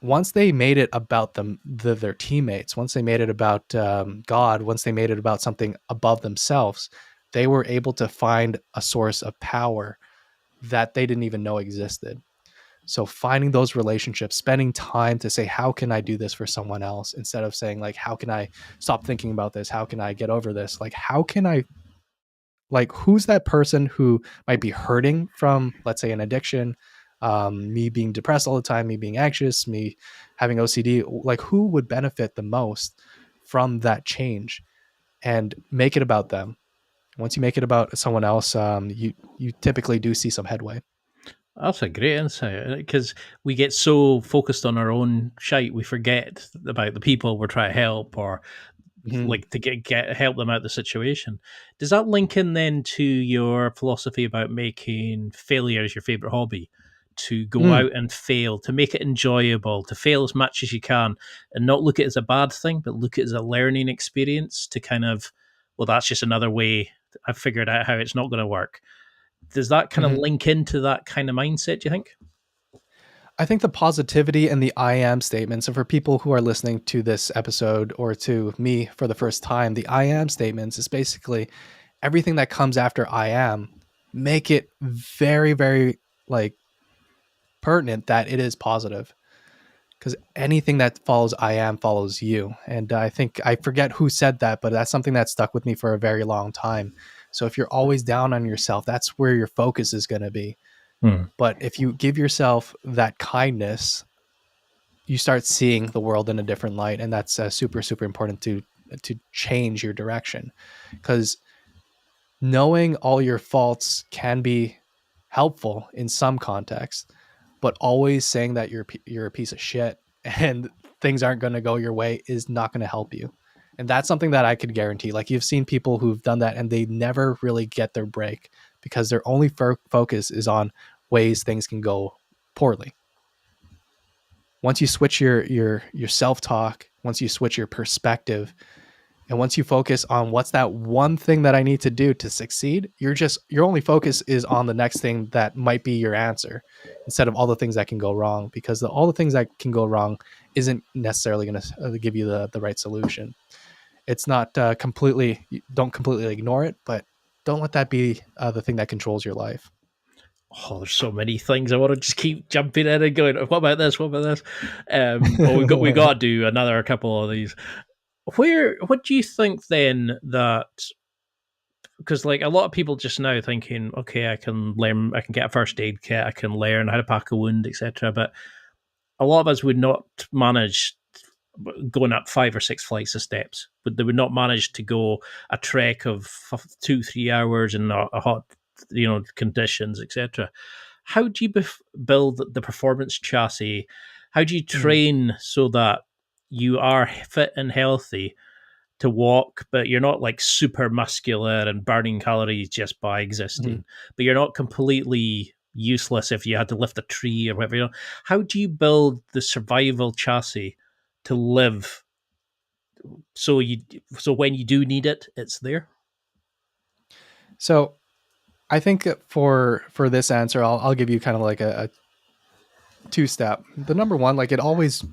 once they made it about their teammates, once they made it about God, once they made it about something above themselves, they were able to find a source of power that they didn't even know existed. So finding those relationships, spending time to say, how can I do this for someone else? Instead of saying like, how can I stop thinking about this? How can I get over this? Like, how can I, like, who's that person who might be hurting from, let's say, an addiction, me being depressed all the time, me being anxious, me having OCD, like who would benefit the most from that change, and make it about them. Once you make it about someone else, you typically do see some headway. That's a great insight, because we get so focused on our own shite, we forget about the people we're trying to help, or like to get help them out of the situation. Does that link in then to your philosophy about making failure as your favorite hobby? To go out and fail, to make it enjoyable, to fail as much as you can, and not look at it as a bad thing, but look at it as a learning experience to kind of, well, that's just another way I've figured out how it's not going to work. Does that kind of link into that kind of mindset, do you think? I think the positivity and the I am statements, and for people who are listening to this episode or to me for the first time, the I am statements is basically everything that comes after I am, make it very, very like pertinent that it is positive, because anything that follows I am follows you. And I think, I forget who said that, but that's something that stuck with me for a very long time. So if you're always down on yourself, that's where your focus is going to be. But if you give yourself that kindness, you start seeing the world in a different light. And that's super, super important to change your direction, because knowing all your faults can be helpful in some contexts, but always saying that you're a piece of shit and things aren't going to go your way is not going to help you. And that's something that I could guarantee. Like, you've seen people who've done that and they never really get their break, because their only focus is on ways things can go poorly. Once you switch your self-talk, once you switch your perspective, and once you focus on what's that one thing that I need to do to succeed, your only focus is on the next thing that might be your answer, instead of all the things that can go wrong, because all the things that can go wrong isn't necessarily going to give you the right solution. It's not don't completely ignore it, but don't let that be the thing that controls your life. Oh, there's so many things I want to just keep jumping in and going, what about this? What about this? We got to do another couple of these. What do you think then that, because like a lot of people just now thinking, okay, I can get a first aid kit, I can learn how to pack a wound, etc. But a lot of us would not manage going up 5 or 6 flights of steps, but they would not manage to go a trek of 2-3 hours in a hot, conditions, etc. How do you build the performance chassis? How do you train so that you are fit and healthy to walk, but you're not like super muscular and burning calories just by existing. Mhm. But you're not completely useless if you had to lift a tree or whatever. How do you build the survival chassis to live so when you do need it, it's there? So I think for this answer, I'll give you kind of like a two-step. The number one, like, it always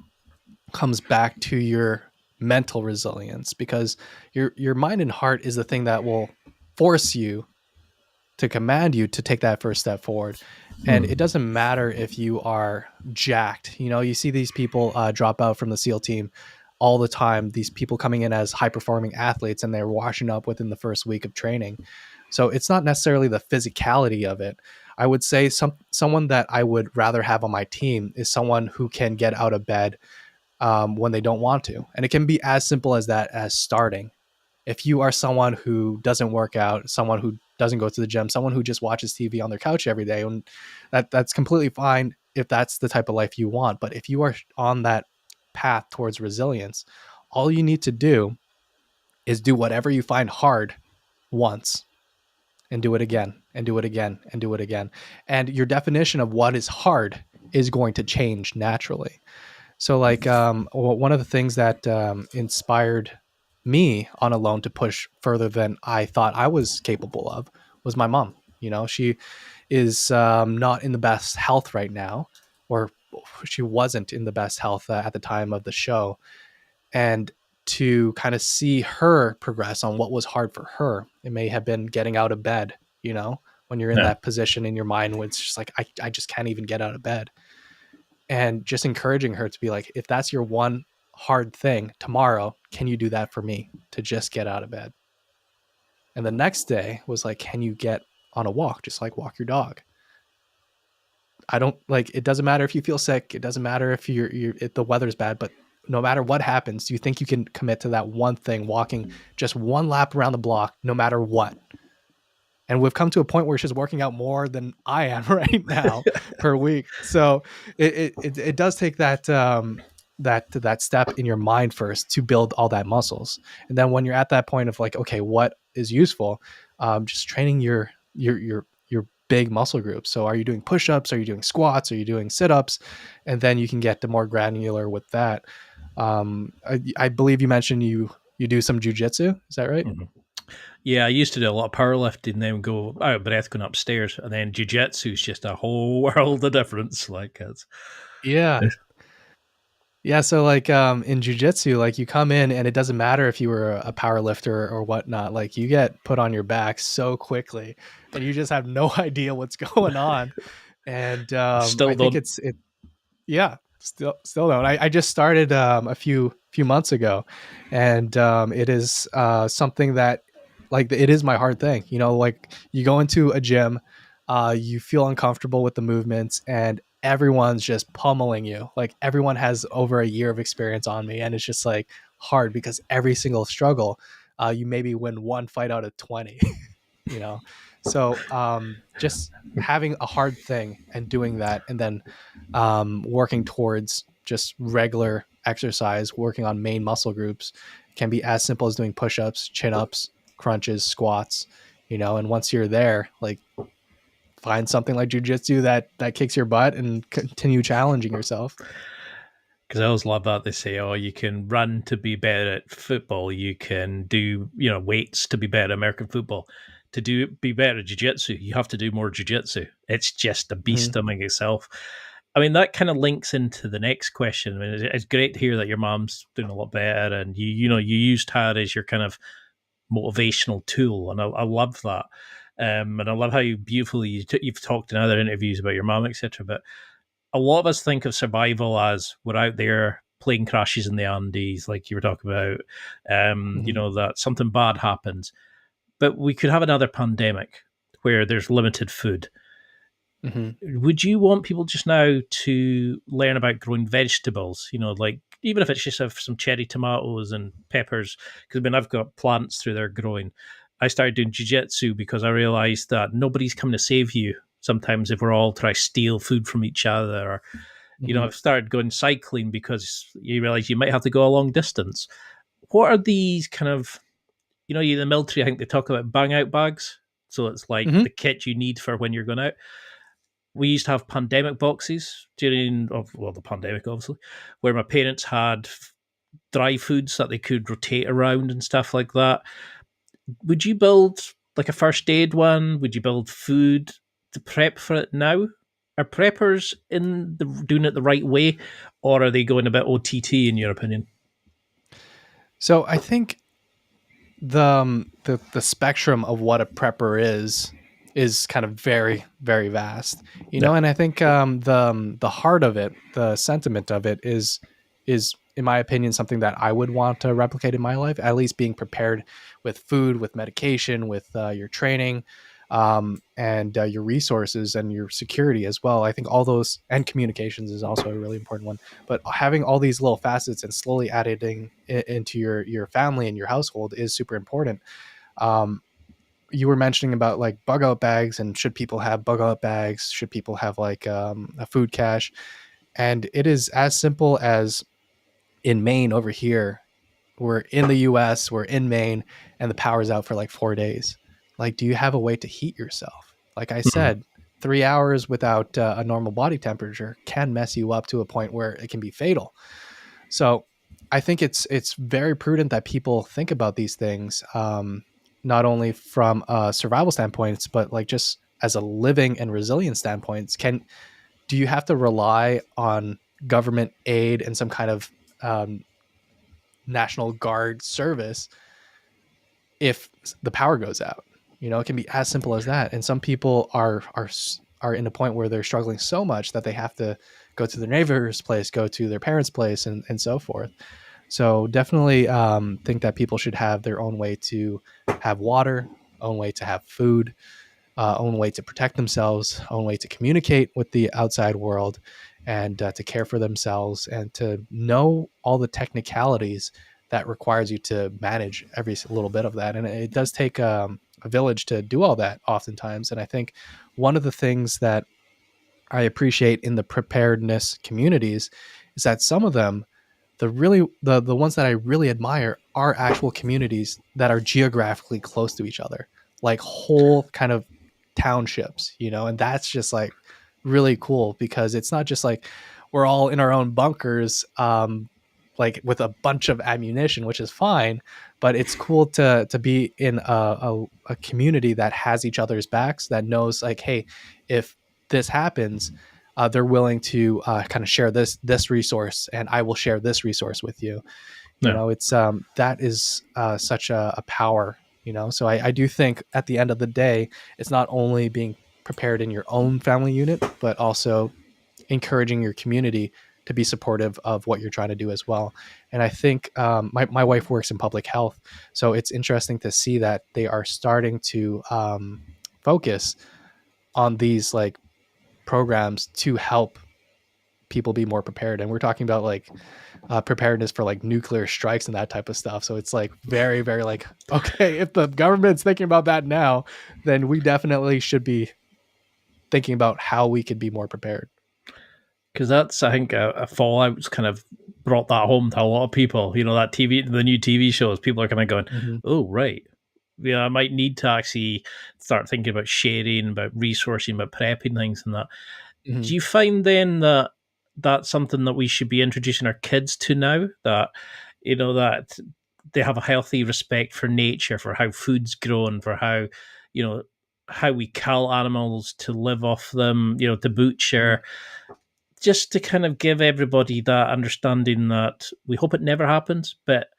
comes back to your mental resilience, because your mind and heart is the thing that will force you to command you to take that first step forward. And it doesn't matter if you are jacked. You see these people drop out from the SEAL team all the time. These people coming in as high performing athletes, and they're washing up within the first week of training. So it's not necessarily the physicality of it. I would say someone that I would rather have on my team is someone who can get out of bed when they don't want to. And it can be as simple as that, as starting. If you are someone who doesn't work out, someone who doesn't go to the gym, someone who just watches TV on their couch every day, and that's completely fine if that's the type of life you want. But if you are on that path towards resilience, all you need to do is do whatever you find hard once, and do it again, and do it again, and do it again. And your definition of what is hard is going to change naturally. So like one of the things that inspired me on Alone to push further than I thought I was capable of was my mom. She is not in the best health right now, or she wasn't in the best health at the time of the show. And to kind of see her progress on what was hard for her, it may have been getting out of bed, when you're in that position in your mind where it's just like, I just can't even get out of bed. And just encouraging her to be like, if that's your one hard thing tomorrow, can you do that for me, to just get out of bed? And the next day was like, can you get on a walk, just like walk your dog? It doesn't matter if you feel sick. It doesn't matter if if the weather's bad, but no matter what happens, do you think you can commit to that one thing, walking just one lap around the block, no matter what? And we've come to a point where she's working out more than I am right now per week. So it does take that that step in your mind first to build all that muscles. And then when you're at that point of like, okay, what is useful? Just training your big muscle groups. So are you doing push-ups? Are you doing squats? Are you doing sit-ups? And then you can get to more granular with that. I believe you mentioned you do some jujitsu. Is that right? Mm-hmm. Yeah, I used to do a lot of powerlifting, then go out of breath going upstairs, and then jiu-jitsu is just a whole world of difference. Like it's yeah. So like in jiu-jitsu, like you come in and it doesn't matter if you were a power lifter or whatnot, like you get put on your back so quickly and you just have no idea what's going on. And still I think still don't. I just started a few months ago, and it is something that, like, it is my hard thing. Like you go into a gym, you feel uncomfortable with the movements, and everyone's just pummeling you. Like everyone has over a year of experience on me, and it's just like hard because every single struggle, you maybe win one fight out of 20. So just having a hard thing and doing that, and then working towards just regular exercise, working on main muscle groups, can be as simple as doing push-ups, chin-ups, crunches, squats, and once you're there, like, find something like jiu-jitsu that kicks your butt and continue challenging yourself. Because I always love that. They say, oh, you can run to be better at football. You can do, weights to be better at American football. To be better at jiu-jitsu, you have to do more jiu-jitsu. It's just a beast among itself. I mean, that kind of links into the next question. I mean, it's great to hear that your mom's doing a lot better, and you used her as your kind of motivational tool, and I love that. And I love how beautifully you've talked in other interviews about your mom, etc. But a lot of us think of survival as we're out there, plane crashes in the Andes, like you were talking about, that something bad happens. But we could have another pandemic where there's limited food. Mm-hmm. Would you want people just now to learn about growing vegetables? Like even if it's just have some cherry tomatoes and peppers, because I've got plants through there growing. I started doing jiu-jitsu because I realized that nobody's coming to save you sometimes if we're all trying to steal food from each other. Or, I've started going cycling because you realize you might have to go a long distance. what are these kind of, you know, in the military, I think they talk about bang out bags. So it's like Mhm. the kit you need for when you're going out. We used to have pandemic boxes during, the pandemic, obviously, where my parents had dry foods that they could rotate around and stuff like that. Would you build like a first aid one? Would you build food to prep for it now? Are preppers doing it the right way, or are they going a bit OTT in your opinion? So I think the spectrum of what a prepper is kind of very very vast, Yeah. and I think the heart of it, the sentiment of it is in my opinion something that I would want to replicate in my life, at least being prepared with food, with medication, with your training, and your resources and your security as well. I think all those, and communications is also a really important one, but having all these little facets and slowly adding into your family and your household is super important. um, you were mentioning about like bug out bags, and should people have bug out bags, should people have like a food cache, and it is as simple as in Maine over here. We're in the US, we're in Maine, and the power's out for like 4 days. Like, do you have a way to heat yourself? Like I Mhm. said, 3 hours without a normal body temperature can mess you up to a point where it can be fatal. So I think it's very prudent that people think about these things, not only from a survival standpoint, but like just as a living and resilient standpoint. Do you have to rely on government aid and some kind of um, National Guard service if the power goes out? It can be as simple as that. And some people are in a point where they're struggling so much that they have to go to their neighbor's place, go to their parents' place, and so forth. So definitely think that people should have their own way to have water, own way to have food, own way to protect themselves, own way to communicate with the outside world, and to care for themselves, and to know all the technicalities that requires you to manage every little bit of that. And it does take a village to do all that oftentimes. And I think one of the things that I appreciate in the preparedness communities is that some of them, the ones that I really admire, are actual communities that are geographically close to each other, like whole kind of townships, and that's just like really cool, because it's not just like we're all in our own bunkers, like with a bunch of ammunition, which is fine, but it's cool to be in a community that has each other's backs, that knows like, hey, if this happens, they're willing to kind of share this resource, and I will share this resource with you. Yeah. It's that is such a power. So I do think at the end of the day, it's not only being prepared in your own family unit, but also encouraging your community to be supportive of what you're trying to do as well. And I think my wife works in public health, so it's interesting to see that they are starting to focus on these like programs to help people be more prepared. And we're talking about like preparedness for like nuclear strikes and that type of stuff. So it's like very, very like, okay, if the government's thinking about that now, then we definitely should be thinking about how we could be more prepared. Because that's, I think, a Fallout's kind of brought that home to a lot of people. You know, the new TV shows, people are kind of going, Mm-hmm. oh, right. Yeah, I might need to actually start thinking about sharing, about resourcing, about prepping things and that. Mm-hmm. Do you find then that that's something that we should be introducing our kids to now? That, that they have a healthy respect for nature, for how food's grown, for how, how we kill animals to live off them, to butcher, just to kind of give everybody that understanding that we hope it never happens, but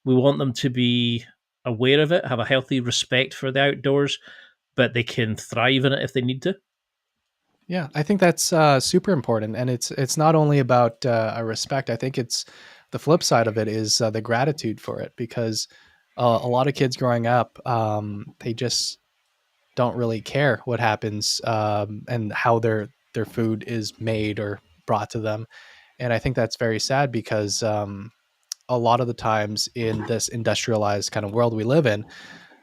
we want them to be aware of it, have a healthy respect for the outdoors, but they can thrive in it if they need to. Yeah, I think that's super important, and it's not only about a respect. I think it's the flip side of it is the gratitude for it, because a lot of kids growing up, they just don't really care what happens, and how their food is made or brought to them. And I think that's very sad, because a lot of the times in this industrialized kind of world we live in,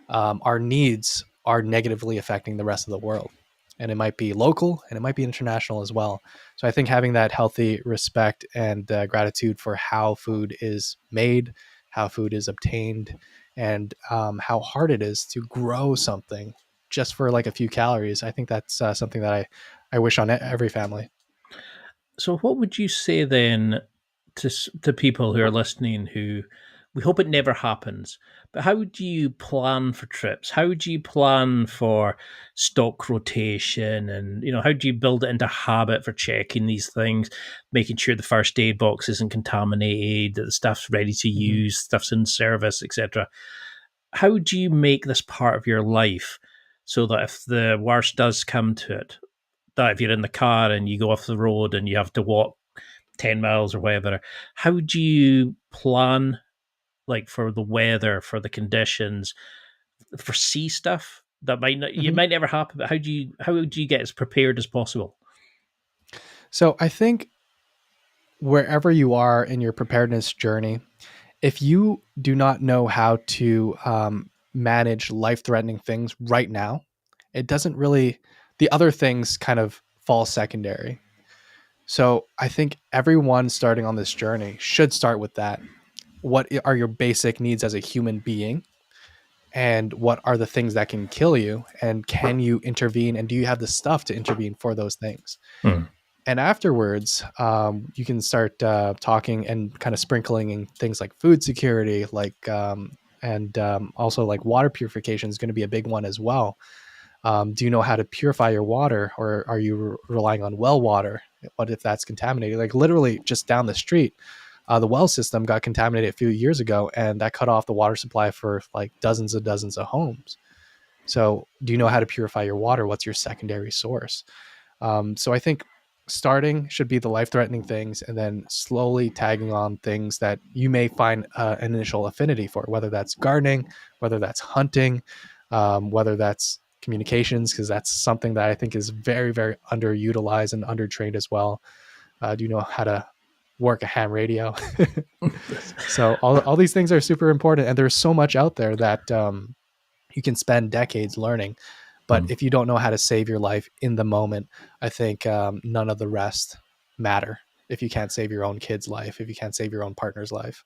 our needs are negatively affecting the rest of the world. And it might be local and it might be international as well. So I think having that healthy respect and gratitude for how food is made, how food is obtained, and how hard it is to grow something just for like a few calories. I think that's something that I wish on every family. So, what would you say then to people who are listening who we hope it never happens, but how do you plan for trips? How do you plan for stock rotation, and how do you build it into habit for checking these things, making sure the first aid box isn't contaminated, that the stuff's ready to use, stuff's in service, etc. How do you make this part of your life so that if the worst does come to it, that if you're in the car and you go off the road and you have to walk 10 miles or whatever, how do you plan, like, for the weather, for the conditions, for sea stuff that might not, you might never happen, but how do you get as prepared as possible? So I think wherever you are in your preparedness journey, if you do not know how to manage life-threatening things right now, it doesn't really, the other things kind of fall secondary. So I think everyone starting on this journey should start with that. What are your basic needs as a human being? And what are the things that can kill you? And can you intervene? And do you have the stuff to intervene for those things? And afterwards, you can start talking and kind of sprinkling in things like food security, like and also like water purification is going to be a big one as well. Do you know how to purify your water, or are you relying on well water? What if that's contaminated? Like literally just down the street, the well system got contaminated a few years ago, and that cut off the water supply for like dozens of homes. So do you know how to purify your water? What's your secondary source? So I think starting should be the life-threatening things, and then slowly tagging on things that you may find an initial affinity for, whether that's gardening, whether that's hunting, whether that's communications, because that's something that I think is very, very underutilized and undertrained as well. Do you know how to work a ham radio? So all these things are super important, and there's so much out there that you can spend decades learning. But if you don't know how to save your life in the moment, I think none of the rest matter. If you can't save your own kid's life, if you can't save your own partner's life.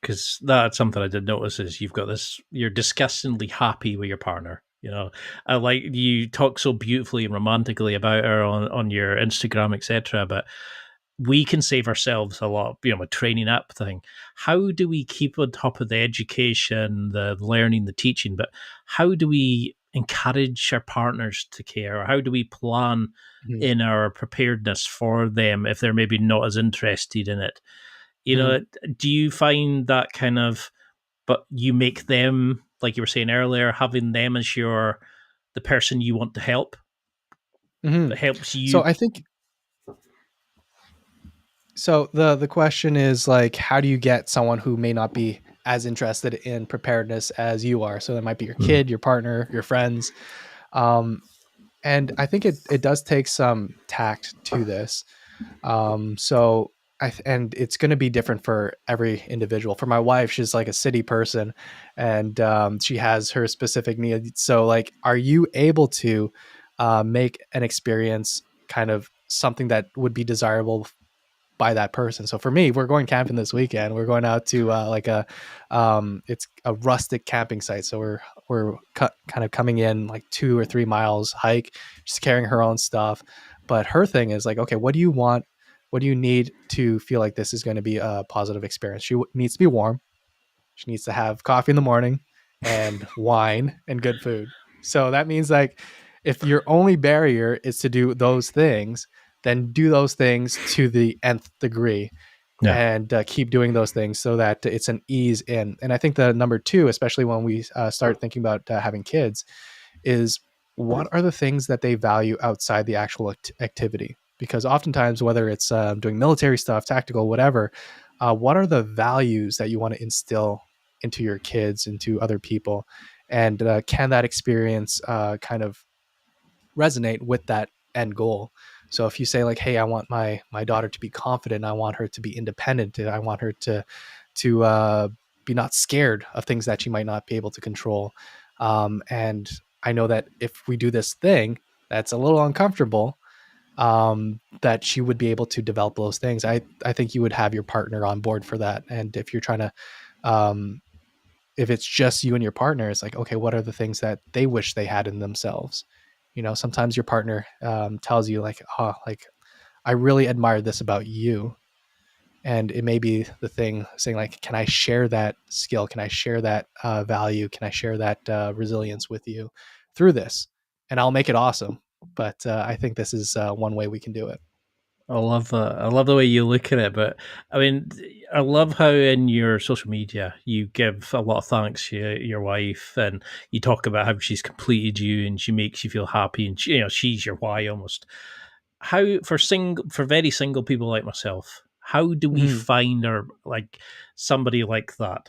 Because that's something I did notice is you've got this, you're disgustingly happy with your partner. I like you talk so beautifully and romantically about her on your Instagram, etc. But we can save ourselves a lot, a training up thing. How do we keep on top of the education, the learning, the teaching? But how do we encourage our partners to care? Or how do we plan in our preparedness for them if they're maybe not as interested in it? Do you find that kind of, but you make them, like you were saying earlier, having them as the person you want to help, that helps you? So I think, so the question is like, how do you get someone who may not be as interested in preparedness as you are? So that might be your kid, your partner, your friends. And I think it does take some tact to this. So and it's going to be different for every individual. For my wife, she's like a city person, and she has her specific needs. So like, are you able to make an experience kind of something that would be desirable by that person? So for me, we're going camping this weekend. We're going out to it's a rustic camping site. So we're kind of coming in like 2 or 3 miles hike. She's carrying her own stuff, but her thing is like, okay, what do you want? What do you need to feel like this is going to be a positive experience? She needs to be warm. She needs to have coffee in the morning and wine and good food. So that means like, if your only barrier is to do those things, then do those things to the nth degree, and keep doing those things so that it's an ease in. And I think the number 2, especially when we start thinking about having kids, is what are the things that they value outside the actual activity? Because oftentimes, whether it's doing military stuff, tactical, whatever, what are the values that you want to instill into your kids, into other people? And can that experience kind of resonate with that end goal? So if you say like, hey, I want my daughter to be confident, I want her to be independent, I want her to be not scared of things that she might not be able to control. And I know that if we do this thing that's a little uncomfortable, that she would be able to develop those things. I think you would have your partner on board for that. And if you're trying to Um, if it's just you and your partner, it's like, okay, what are the things that they wish they had in themselves? Sometimes your partner tells you like, oh, like I really admire this about you. And it may be the thing saying like, can I share that skill? Can I share that value? Can I share that resilience with you through this? And I'll make it awesome. But I think this is one way we can do it. I love that. I love the way you look at it. But I mean, I love how in your social media you give a lot of thanks to your wife, and you talk about how she's completed you and she makes you feel happy, and she's your why almost. How for very single people like myself, how do we Mhm. find somebody like that?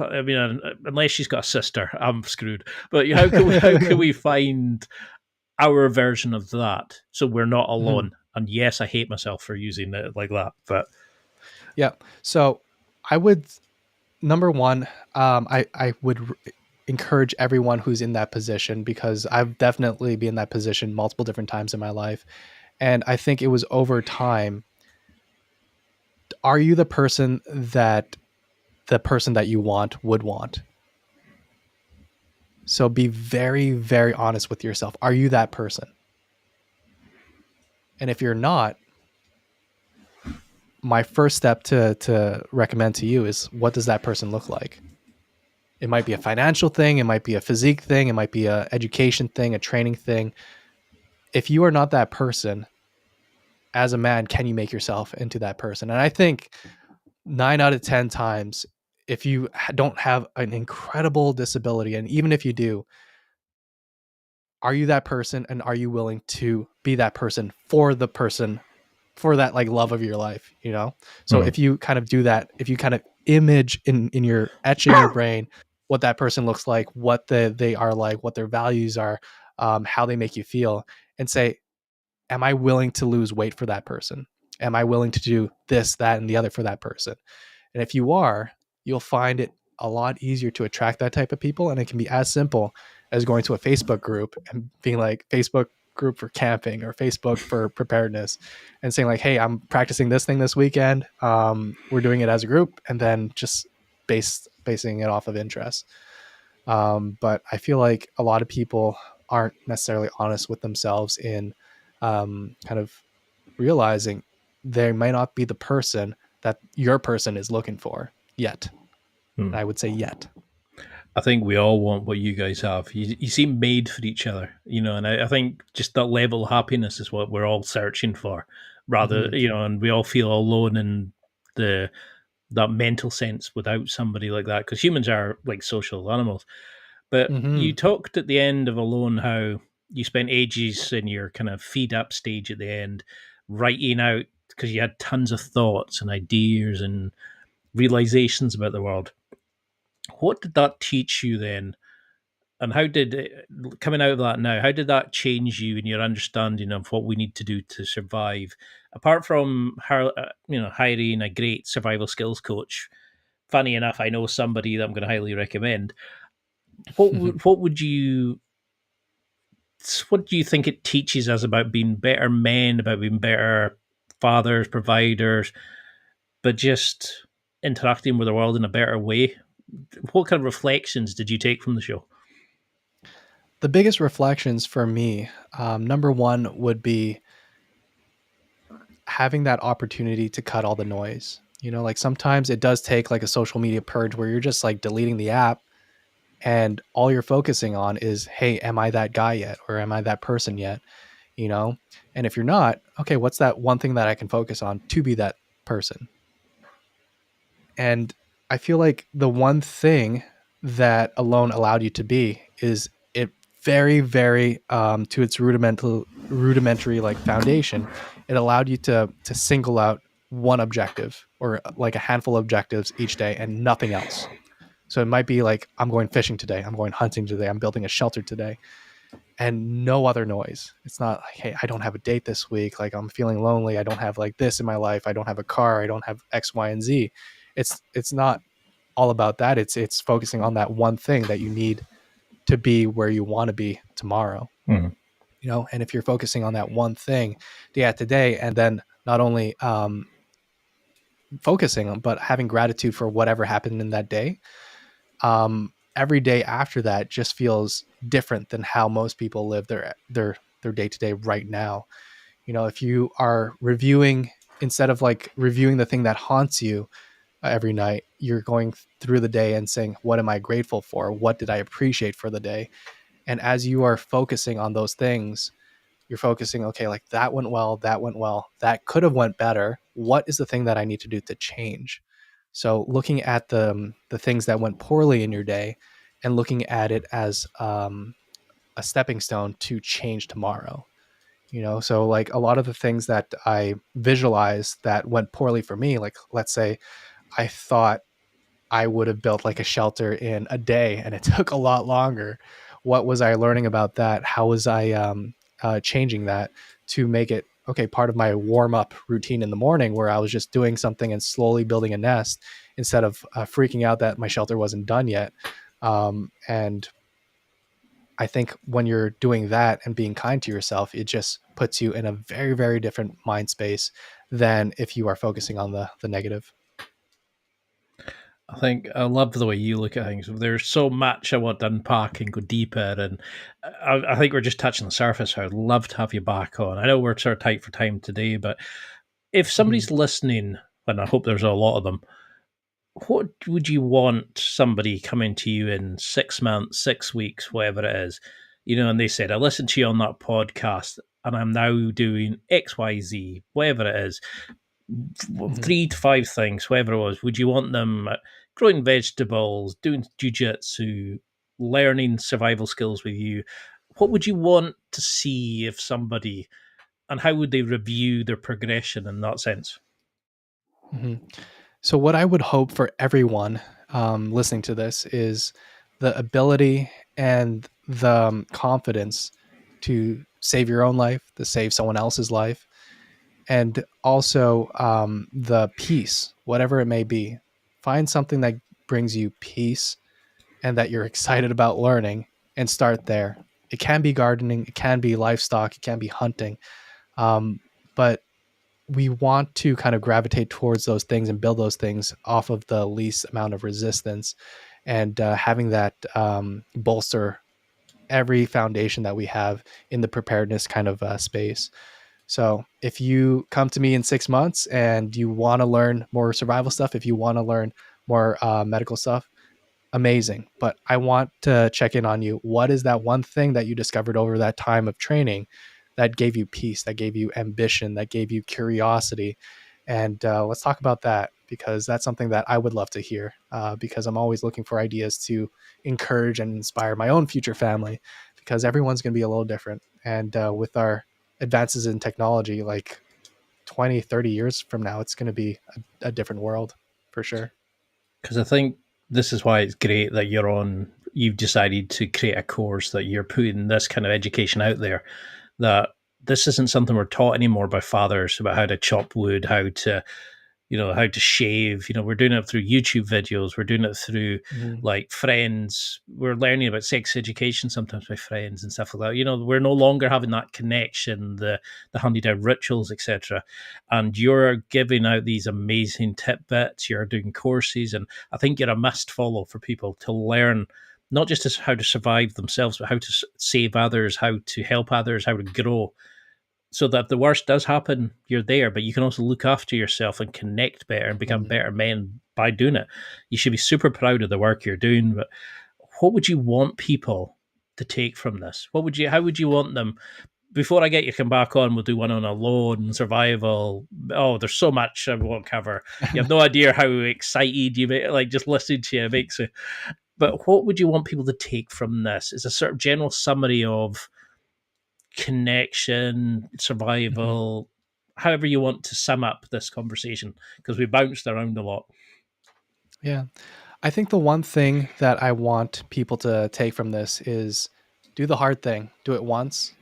I mean, unless she's got a sister, I'm screwed. But how can we find our version of that so we're not Mhm. alone? And yes, I hate myself for using it like that, but Yeah. So I would, number one, I would encourage everyone who's in that position, because I've definitely been in that position multiple different times in my life. And I think it was over time. Are you the person that you want would want? So be very, very honest with yourself. Are you that person? And if you're not, my first step to recommend to you is, what does that person look like? It might be a financial thing, it might be a physique thing, it might be a education thing, a training thing. If you are not that person, as a man, can you make yourself into that person? And I think 9 out of 10 times, if you don't have an incredible disability, and even if you do, are you that person, and are you willing to be that person for the person, for that like love of your life, So hmm. if you kind of do that, if you kind of image in your etch in your brain what that person looks like, what they are like, what their values are, how they make you feel, and say, am I willing to lose weight for that person? Am I willing to do this, that, and the other for that person? And if you are, you'll find it a lot easier to attract that type of people. And it can be as simple as going to a Facebook group and being like, Facebook group for camping or Facebook for preparedness, and saying like, hey, I'm practicing this thing this weekend. We're doing it as a group, and then just basing it off of interest. But I feel like a lot of people aren't necessarily honest with themselves in kind of realizing they may not be the person that your person is looking for yet. Hmm. And I would say yet. I think we all want what you guys have. You seem made for each other, and I think just that level of happiness is what we're all searching for, rather, Mm-hmm. and we all feel alone in the that mental sense without somebody like that, because humans are like social animals. But Mm-hmm. you talked at the end of Alone how you spent ages in your kind of feed up stage at the end, writing out because you had tons of thoughts and ideas and realizations about the world. What did that teach you then? And how did it, coming out of that now, how did that change you in your understanding of what we need to do to survive? Apart from her, hiring a great survival skills coach, funny enough, I know somebody that I'm going to highly recommend. What do you think it teaches us about being better men, about being better fathers, providers, but just interacting with the world in a better way? What kind of reflections did you take from the show? The biggest reflections for me, number one, would be having that opportunity to cut all the noise. Like sometimes it does take like a social media purge where you're just like deleting the app, and all you're focusing on is, hey, am I that guy yet? Or am I that person yet? And if you're not, okay, what's that one thing that I can focus on to be that person? And I feel like the one thing that Alone allowed you to be is it very, very to its rudimentary like foundation. It allowed you to single out one objective, or like a handful of objectives each day, and nothing else. So it might be like, I'm going fishing today, I'm going hunting today, I'm building a shelter today, and no other noise. It's not like, hey, I don't have a date this week, like I'm feeling lonely, I don't have like this in my life, I don't have a car, I don't have X, Y, and Z. It's not all about that. It's focusing on that one thing that you need to be where you want to be tomorrow. Mhm. And if you're focusing on that one thing day after day, and then not only focusing on, but having gratitude for whatever happened in that day. Every day after that just feels different than how most people live their day to day right now. If you are reviewing, instead of like reviewing the thing that haunts you every night, you're going through the day and saying, what am I grateful for? What did I appreciate for the day? And as you are focusing on those things, you're focusing, okay, like that went well, that could have went better. What is the thing that I need to do to change? So looking at the things that went poorly in your day and looking at it as a stepping stone to change tomorrow. So like a lot of the things that I visualized that went poorly for me, like let's say I thought I would have built like a shelter in a day and it took a lot longer. What was I learning about that? How was I changing that to make it, okay, part of my warm up routine in the morning, where I was just doing something and slowly building a nest instead of freaking out that my shelter wasn't done yet. And I think when you're doing that and being kind to yourself, it just puts you in a very, very different mind space than if you are focusing on the negative. I think I love the way you look at things. There's so much I want to unpack and go deeper, and I think we're just touching the surface. I'd love to have you back on. I know we're sort of tight for time today, but if somebody's listening, and I hope there's a lot of them, what would you want somebody coming to you in 6 months, 6 weeks, whatever it is, and they said, I listened to you on that podcast and I'm now doing XYZ, whatever it is, 3 to 5 things, whatever it was. Would you want them growing vegetables, doing jiu-jitsu, learning survival skills with you? What would you want to see if somebody, and how would they review their progression in that sense? So what I would hope for everyone listening to this is the ability and the confidence to save your own life, to save someone else's life, and also the peace, whatever it may be. Find something that brings you peace and that you're excited about learning, and start there. It can be gardening, it can be livestock, it can be hunting, but we want to kind of gravitate towards those things and build those things off of the least amount of resistance, and having that bolster every foundation that we have in the preparedness kind of space. So if you come to me in 6 months and you want to learn more survival stuff, if you want to learn more medical stuff, amazing. But I want to check in on you. What is that one thing that you discovered over that time of training that gave you peace, that gave you ambition, that gave you curiosity? And let's talk about that, because that's something that I would love to hear, because I'm always looking for ideas to encourage and inspire my own future family, because everyone's going to be a little different. And with our advances in technology, like 20, 30 years from now, it's going to be a different world for sure. Because I think this is why it's great that you've decided to create a course, that you're putting this kind of education out there, that this isn't something we're taught anymore by fathers about how to chop wood, how to shave. We're doing it through YouTube videos. We're doing it through like friends. We're learning about sex education sometimes by friends and stuff like that. We're no longer having that connection, the handed down rituals, etc. And you're giving out these amazing tidbits. You're doing courses, and I think you're a must follow for people to learn, not just as how to survive themselves, but how to save others, how to help others, how to grow. So that if the worst does happen, you're there, but you can also look after yourself and connect better and become better men by doing it. You should be super proud of the work you're doing, but what would you want people to take from this? How would you want them? Before I get you to come back on, we'll do one on alone, survival. Oh, there's so much I won't cover. You have no idea how excited you make, like just listening to you makes you. But what would you want people to take from this? It's a sort of general summary of connection, survival, however you want to sum up this conversation, because we bounced around a lot. Yeah. I think the one thing that I want people to take from this is do the hard thing, do it once,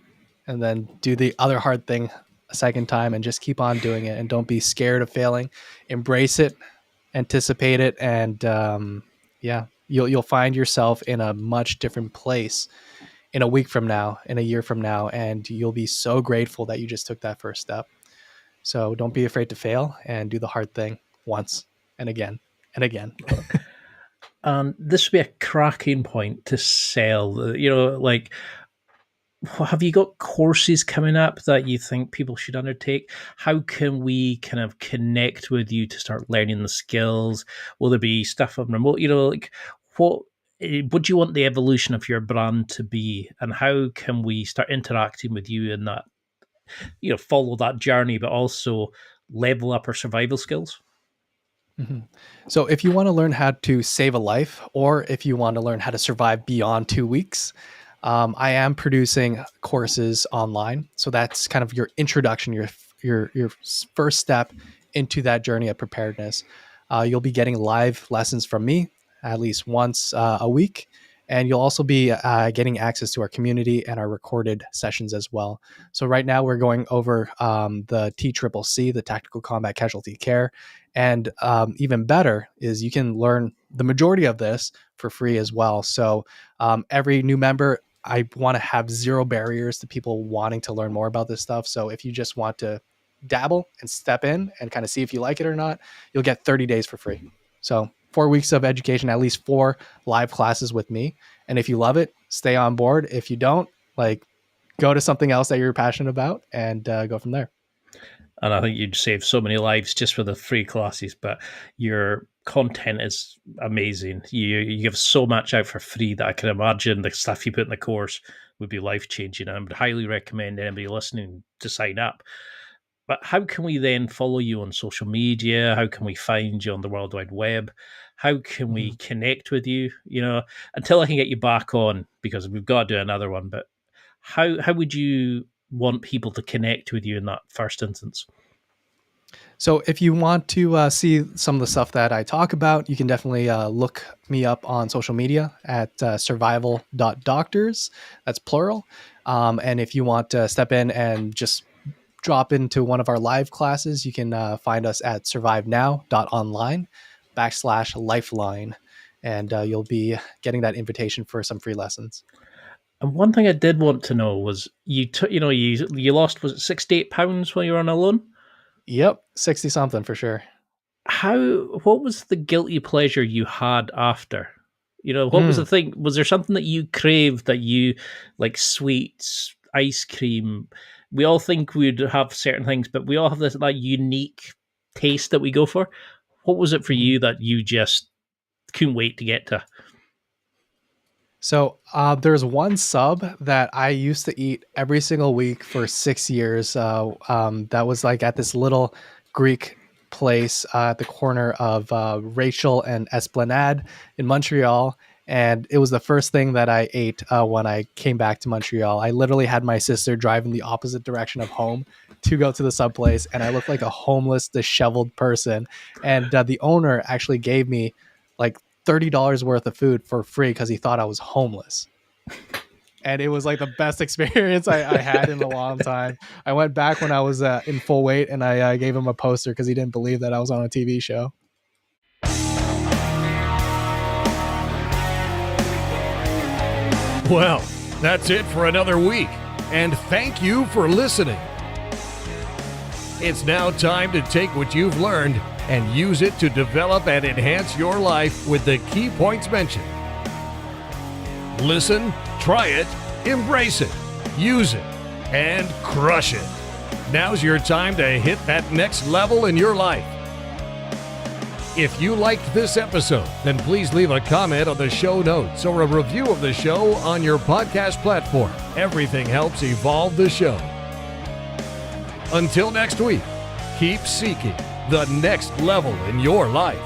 and then do the other hard thing a second time, and just keep on doing it. And don't be scared of failing. Embrace it, anticipate it, and you'll find yourself in a much different place in a week from now, in a year from now, and you'll be so grateful that you just took that first step. So don't be afraid to fail and do the hard thing. once and again and again. And this would be a cracking point to sell. Like, have you got courses coming up that you think people should undertake? How can we kind of connect with you to start learning the skills? Will there be stuff on remote? Like, what do you want the evolution of your brand to be, and how can we start interacting with you in that? Follow that journey, but also level up our survival skills. Mm-hmm. So if you want to learn how to save a life, or if you want to learn how to survive beyond 2 weeks, I am producing courses online. So that's kind of your introduction, your first step into that journey of preparedness. You'll be getting live lessons from me at least once a week. And you'll also be getting access to our community and our recorded sessions as well. So right now we're going over the TCCC, the Tactical Combat Casualty Care. And even better is you can learn the majority of this for free as well. So every new member, I want to have zero barriers to people wanting to learn more about this stuff. So if you just want to dabble and step in and kind of see if you like it or not, you'll get 30 days for free. So 4 weeks of education, at least 4 live classes with me. And if you love it, stay on board. If you don't, go to something else that you're passionate about and go from there. And I think you'd save so many lives just for the free classes, but your content is amazing. You give so much out for free that I can imagine the stuff you put in the course would be life-changing. I would highly recommend anybody listening to sign up. But how can we then follow you on social media? How can we find you on the World Wide Web? How can we connect with you? Until I can get you back on, because we've got to do another one. But how would you want people to connect with you in that first instance? So if you want to see some of the stuff that I talk about, you can definitely look me up on social media at survival.doctors. That's plural. And if you want to step in and just drop into one of our live classes, you can find us at survivenow.online/lifeline. And you'll be getting that invitation for some free lessons. And one thing I did want to know was you lost, was it 68 pounds while you were on a loan? Yep, 60 something for sure. What was the guilty pleasure you had after? What was the thing? Was there something that you craved, that you like, sweets, ice cream? We all think we'd have certain things, but we all have this unique taste that we go for. What was it for you that you just couldn't wait to get to? So there's one sub that I used to eat every single week for 6 years. That was at this little Greek place at the corner of Rachel and Esplanade in Montreal. And it was the first thing that I ate when I came back to Montreal. I literally had my sister drive in the opposite direction of home to go to the sub place. And I looked like a homeless, disheveled person. And the owner actually gave me $30 worth of food for free because he thought I was homeless. And it was the best experience I had in a long time. I went back when I was in full weight, and I gave him a poster because he didn't believe that I was on a TV show. Well, that's it for another week, and thank you for listening. It's now time to take what you've learned and use it to develop and enhance your life with the key points mentioned. Listen, try it, embrace it, use it, and crush it. Now's your time to hit that next level in your life. If you liked this episode, then please leave a comment on the show notes or a review of the show on your podcast platform. Everything helps evolve the show. Until next week, keep seeking the next level in your life.